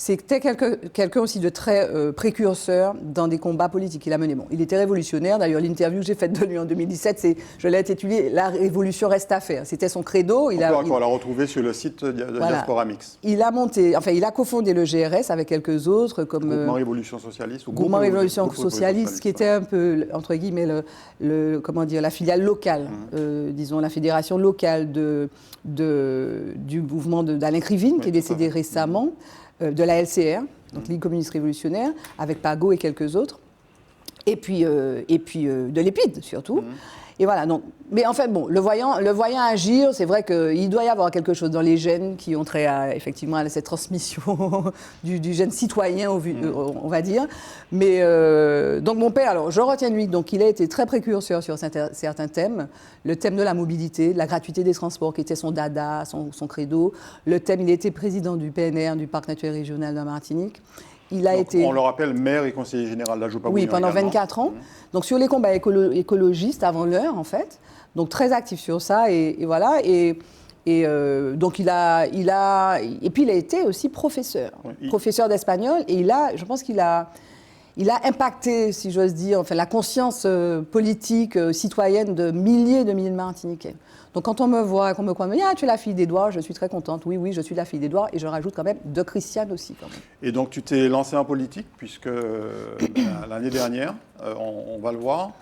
c'était quelqu'un aussi de très précurseur dans des combats politiques qu'il a menés. Bon, il était révolutionnaire. D'ailleurs, l'interview que j'ai faite de lui en 2017, je l'ai intitulée « La révolution reste à faire ». C'était son credo. On peut encore la retrouver sur le site de Diaspora Mix. Il a cofondé le GRS avec quelques autres, comme Groupement Révolution Socialiste. Ou Groupement Révolution Socialiste, qui était un peu, entre guillemets, la filiale locale, disons, la fédération locale du mouvement d'Alain Krivine, qui est décédé récemment. De la LCR, donc Ligue communiste révolutionnaire, avec Pago et quelques autres, et puis de l'Épide surtout. Et voilà, donc, mais en fait, bon, le voyant agir, c'est vrai qu'il doit y avoir quelque chose dans les gènes qui ont trait effectivement à cette transmission du gène citoyen, on va dire. Mais donc mon père, alors je retiens de lui, donc il a été très précurseur sur certains thèmes. Le thème de la mobilité, de la gratuité des transports, qui était son dada, son credo. Le thème, il était président du PNR, du Parc naturel régional de la Martinique. On le rappelle, maire et conseiller général d'Ajoupa-Bouillon. Oui, pendant 24 ans. Donc sur les combats écologistes avant l'heure, en fait. Donc très actif sur ça, et voilà. Donc et puis il a été aussi professeur, professeur d'espagnol, et je pense qu'il a impacté, si j'ose dire, enfin, la conscience politique, citoyenne de milliers de Martiniquais. Donc quand on me voit, qu'on me croit, tu es la fille d'Édouard, je suis très contente. Oui, je suis la fille d'Édouard, et je rajoute quand même de Christiane aussi. Quand même. Et donc tu t'es lancée en politique, puisque l'année dernière, on va le voir,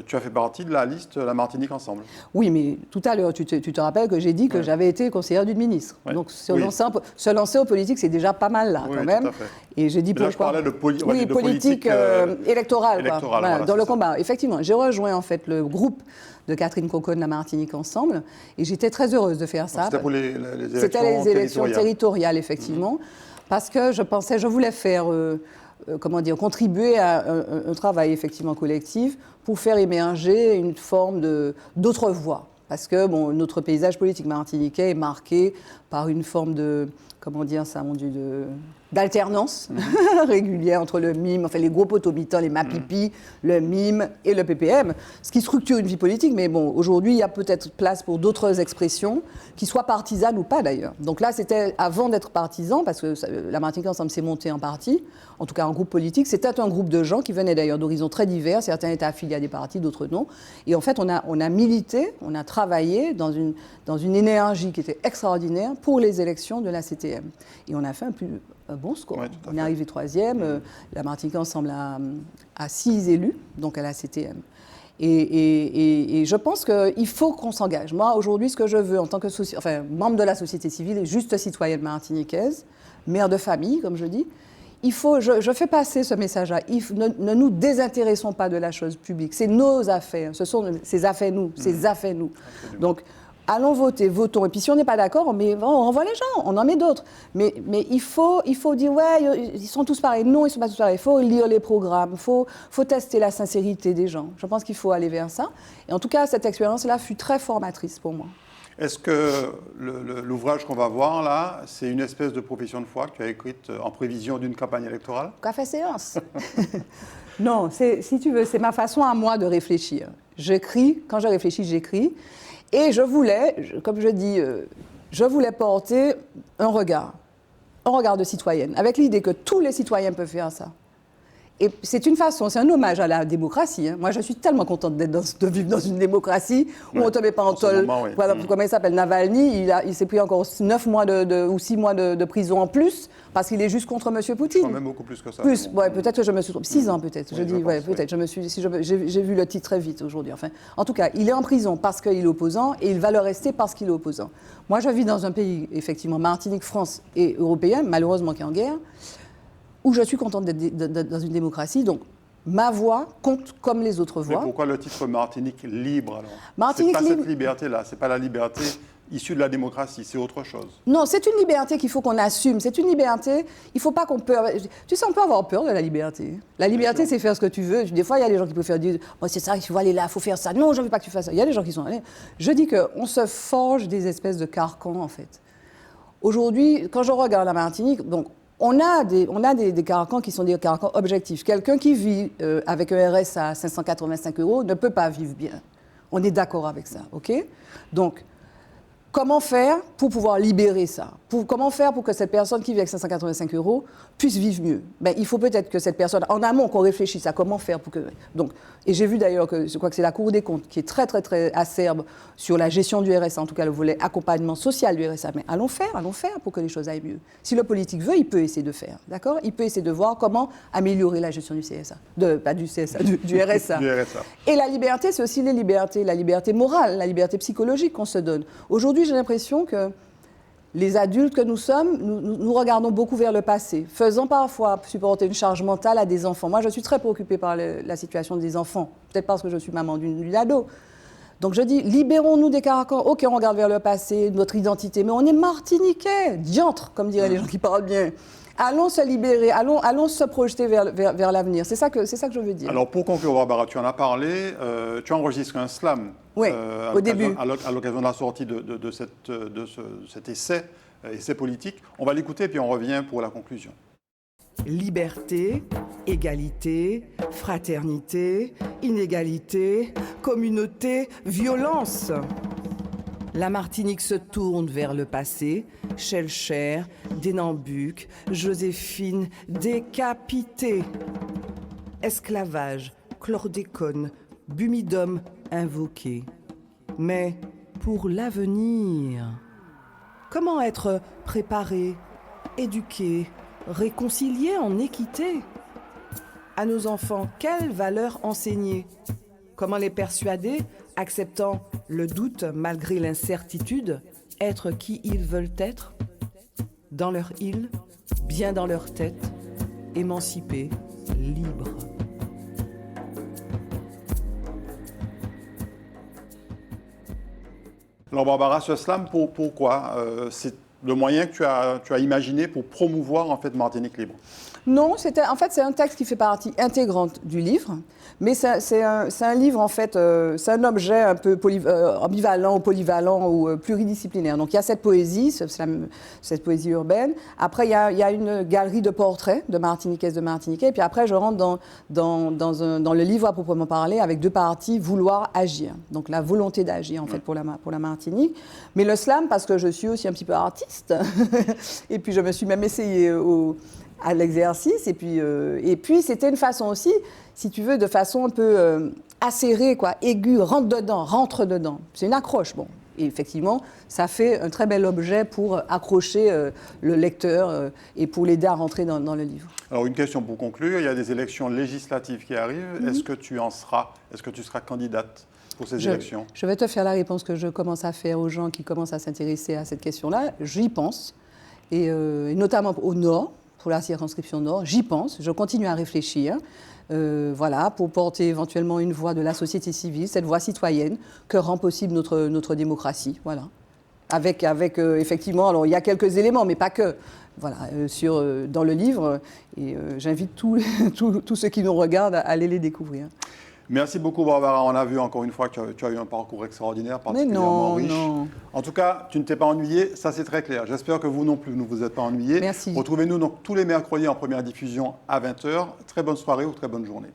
tu as fait partie de la liste La Martinique Ensemble. Oui, mais tout à l'heure, tu te rappelles que j'ai dit que j'avais été conseillère d'une ministre. Donc se lancer en politique, c'est déjà pas mal là, quand même. Tout à fait. Et j'ai dit pourquoi. Là, je parlais de politique électorale. Voilà, dans le combat. Ça. Effectivement, j'ai rejoint en fait le groupe de Catherine Conconne, La Martinique Ensemble, et j'étais très heureuse de faire ça. C'était pour les élections territoriales, effectivement, parce que je voulais faire... contribuer à un travail effectivement collectif pour faire émerger une forme d'autre voie. Parce que notre paysage politique martiniquais est marqué par une forme d'alternance régulière entre le MIM, enfin les gros potomitans, les MAPIPI, le MIM et le PPM, ce qui structure une vie politique. Mais bon, aujourd'hui, il y a peut-être place pour d'autres expressions, qui soient partisanes ou pas d'ailleurs. Donc là, c'était avant d'être partisan, parce que la Martinique Ensemble s'est montée en parti, en tout cas en groupe politique. C'était un groupe de gens qui venaient d'ailleurs d'horizons très divers. Certains étaient affiliés à des partis, d'autres non. Et en fait, on a milité, on a travaillé dans une énergie qui était extraordinaire pour les élections de la CTM. Et on a fait un bon score. On est arrivé 3e. La Martinique Ensemble a 6 élus, donc à la CTM. Et je pense qu'il faut qu'on s'engage. Moi, aujourd'hui, ce que je veux en tant que membre de la société civile et juste citoyenne martiniquaise, mère de famille, comme je dis, je fais passer ce message-là. Ne nous désintéressons pas de la chose publique. C'est nos affaires. Ce sont ces affaires nous. Donc, allons voter, votons. Et puis si on n'est pas d'accord, on renvoie les gens, on en met d'autres. Mais il faut dire, ils sont tous pareils. Non, ils ne sont pas tous pareils. Il faut lire les programmes, il faut tester la sincérité des gens. Je pense qu'il faut aller vers ça. Et en tout cas, cette expérience-là fut très formatrice pour moi. Est-ce que l'ouvrage qu'on va voir là, c'est une espèce de profession de foi que tu as écrite en prévision d'une campagne électorale ? Café séance. Non, si tu veux, c'est ma façon à moi de réfléchir. J'écris, quand je réfléchis, j'écris. Et je voulais, comme je dis, je voulais porter un regard de citoyenne, avec l'idée que tous les citoyens peuvent faire ça. Et c'est une façon, c'est un hommage à la démocratie. Hein. Moi, je suis tellement contente de vivre dans une démocratie où on ne te met pas en tôle. Oui. Voilà, comment il s'appelle, Navalny, il s'est pris encore 9 mois ou 6 mois de prison en plus parce qu'il est juste contre M. Poutine. Quand même beaucoup plus que ça. Plus, ouais, peut-être que je me suis trompée. 6 ans peut-être. Oui, je dis, ouais, peut-être. J'ai vu le titre très vite aujourd'hui. Enfin, en tout cas, il est en prison parce qu'il est opposant et il va le rester parce qu'il est opposant. Moi, je vis dans un pays, effectivement, Martinique, France et européen, malheureusement qui est en guerre, où je suis contente d'être dans une démocratie. Donc, ma voix compte comme les autres voix. Mais pourquoi le titre Martinique libre alors? Martinique c'est pas libre. cette liberté-là, c'est pas la liberté issue de la démocratie, c'est autre chose. Non, c'est une liberté qu'il faut qu'on assume. C'est une liberté, il ne faut pas qu'on peur. Tu sais, on peut avoir peur de la liberté. La liberté, c'est faire ce que tu veux. Des fois, il y a des gens qui peuvent dire « c'est ça, il faut aller là, il faut faire ça. Non, je ne veux pas que tu fasses ça. » Il y a des gens qui sont allés. Je dis qu'on se forge des espèces de carcans, en fait. Aujourd'hui, quand je regarde la Martinique, donc, on a des carcans qui sont des carcans objectifs. Quelqu'un qui vit avec un RSA à 585 € ne peut pas vivre bien. On est d'accord avec ça, OK? Donc, comment faire pour pouvoir libérer ça? Comment faire pour que cette personne qui vit avec 585 € puisse vivre mieux? Ben, il faut peut-être que cette personne, en amont, qu'on réfléchisse à comment faire pour que... Donc, et j'ai vu d'ailleurs que je crois que c'est la Cour des comptes qui est très, très, très acerbe sur la gestion du RSA, en tout cas le volet accompagnement social du RSA. Mais allons faire pour que les choses aillent mieux. Si le politique veut, il peut essayer de faire, d'accord? Il peut essayer de voir comment améliorer la gestion du CSA. Pas du CSA, du RSA. Du RSA. Et la liberté, c'est aussi la liberté morale, la liberté psychologique qu'on se donne. Aujourd'hui, j'ai l'impression que les adultes que nous sommes, nous regardons beaucoup vers le passé, faisant parfois supporter une charge mentale à des enfants. Moi, je suis très préoccupée par la situation des enfants, peut-être parce que je suis maman d'une ado. Donc je dis, libérons-nous des carcans. Ok, on regarde vers le passé, notre identité, mais on est martiniquais, diantre, comme diraient les gens qui parlent bien. Allons se libérer, allons se projeter vers l'avenir. C'est ça que je veux dire. Alors pour conclure, Barbara, tu en as parlé, tu as enregistré un slam Oui, au début. À l'occasion de la sortie de cet essai politique. On va l'écouter puis on revient pour la conclusion. Liberté, égalité, fraternité, inégalité, communauté, violence. La Martinique se tourne vers le passé. Schellcher, Denambuc, Joséphine, décapitée. Esclavage, chlordécone, bumidum invoqué. Mais pour l'avenir, comment être préparé, éduqué, réconcilié en équité? À nos enfants, quelles valeurs enseigner? Comment les persuader, acceptant le doute malgré l'incertitude, être qui ils veulent être? Dans leur île, bien dans leur tête, émancipés, libres. Alors Barbara, ce slam, pourquoi c'est le moyen que tu as imaginé pour promouvoir en fait Martinique libre? Non, c'est un texte qui fait partie intégrante du livre, mais c'est un livre, en fait, c'est un objet un peu ambivalent ou polyvalent ou pluridisciplinaire. Donc il y a cette poésie, cette poésie urbaine. Après, il y a une galerie de portraits de Martiniquaises, de Martiniquais. Et puis après, je rentre dans le livre à proprement parler avec deux parties, vouloir agir. Donc la volonté d'agir, en fait, pour la Martinique. Mais le slam, parce que je suis aussi un petit peu artiste, et puis je me suis même essayée à l'exercice, et puis c'était une façon aussi, si tu veux, de façon un peu acérée, quoi, aiguë, rentre dedans. C'est une accroche, bon. Et effectivement, ça fait un très bel objet pour accrocher le lecteur et pour l'aider à rentrer dans le livre. Alors une question pour conclure, il y a des élections législatives qui arrivent. Est-ce que tu seras candidate pour ces élections? Je vais te faire la réponse que je commence à faire aux gens qui commencent à s'intéresser à cette question-là. J'y pense, et notamment au Nord, pour la circonscription Nord, j'y pense, je continue à réfléchir, voilà, pour porter éventuellement une voix de la société civile, cette voix citoyenne que rend possible notre démocratie, voilà. Avec effectivement, alors il y a quelques éléments, mais pas que, voilà, dans le livre, et j'invite tous ceux qui nous regardent à aller les découvrir. Merci beaucoup Barbara, on a vu encore une fois que tu as eu un parcours extraordinaire, particulièrement riche. Non. En tout cas, tu ne t'es pas ennuyée, ça c'est très clair. J'espère que vous non plus ne vous êtes pas ennuyés. Merci. Retrouvez-nous donc tous les mercredis en première diffusion à 20h. Très bonne soirée ou très bonne journée.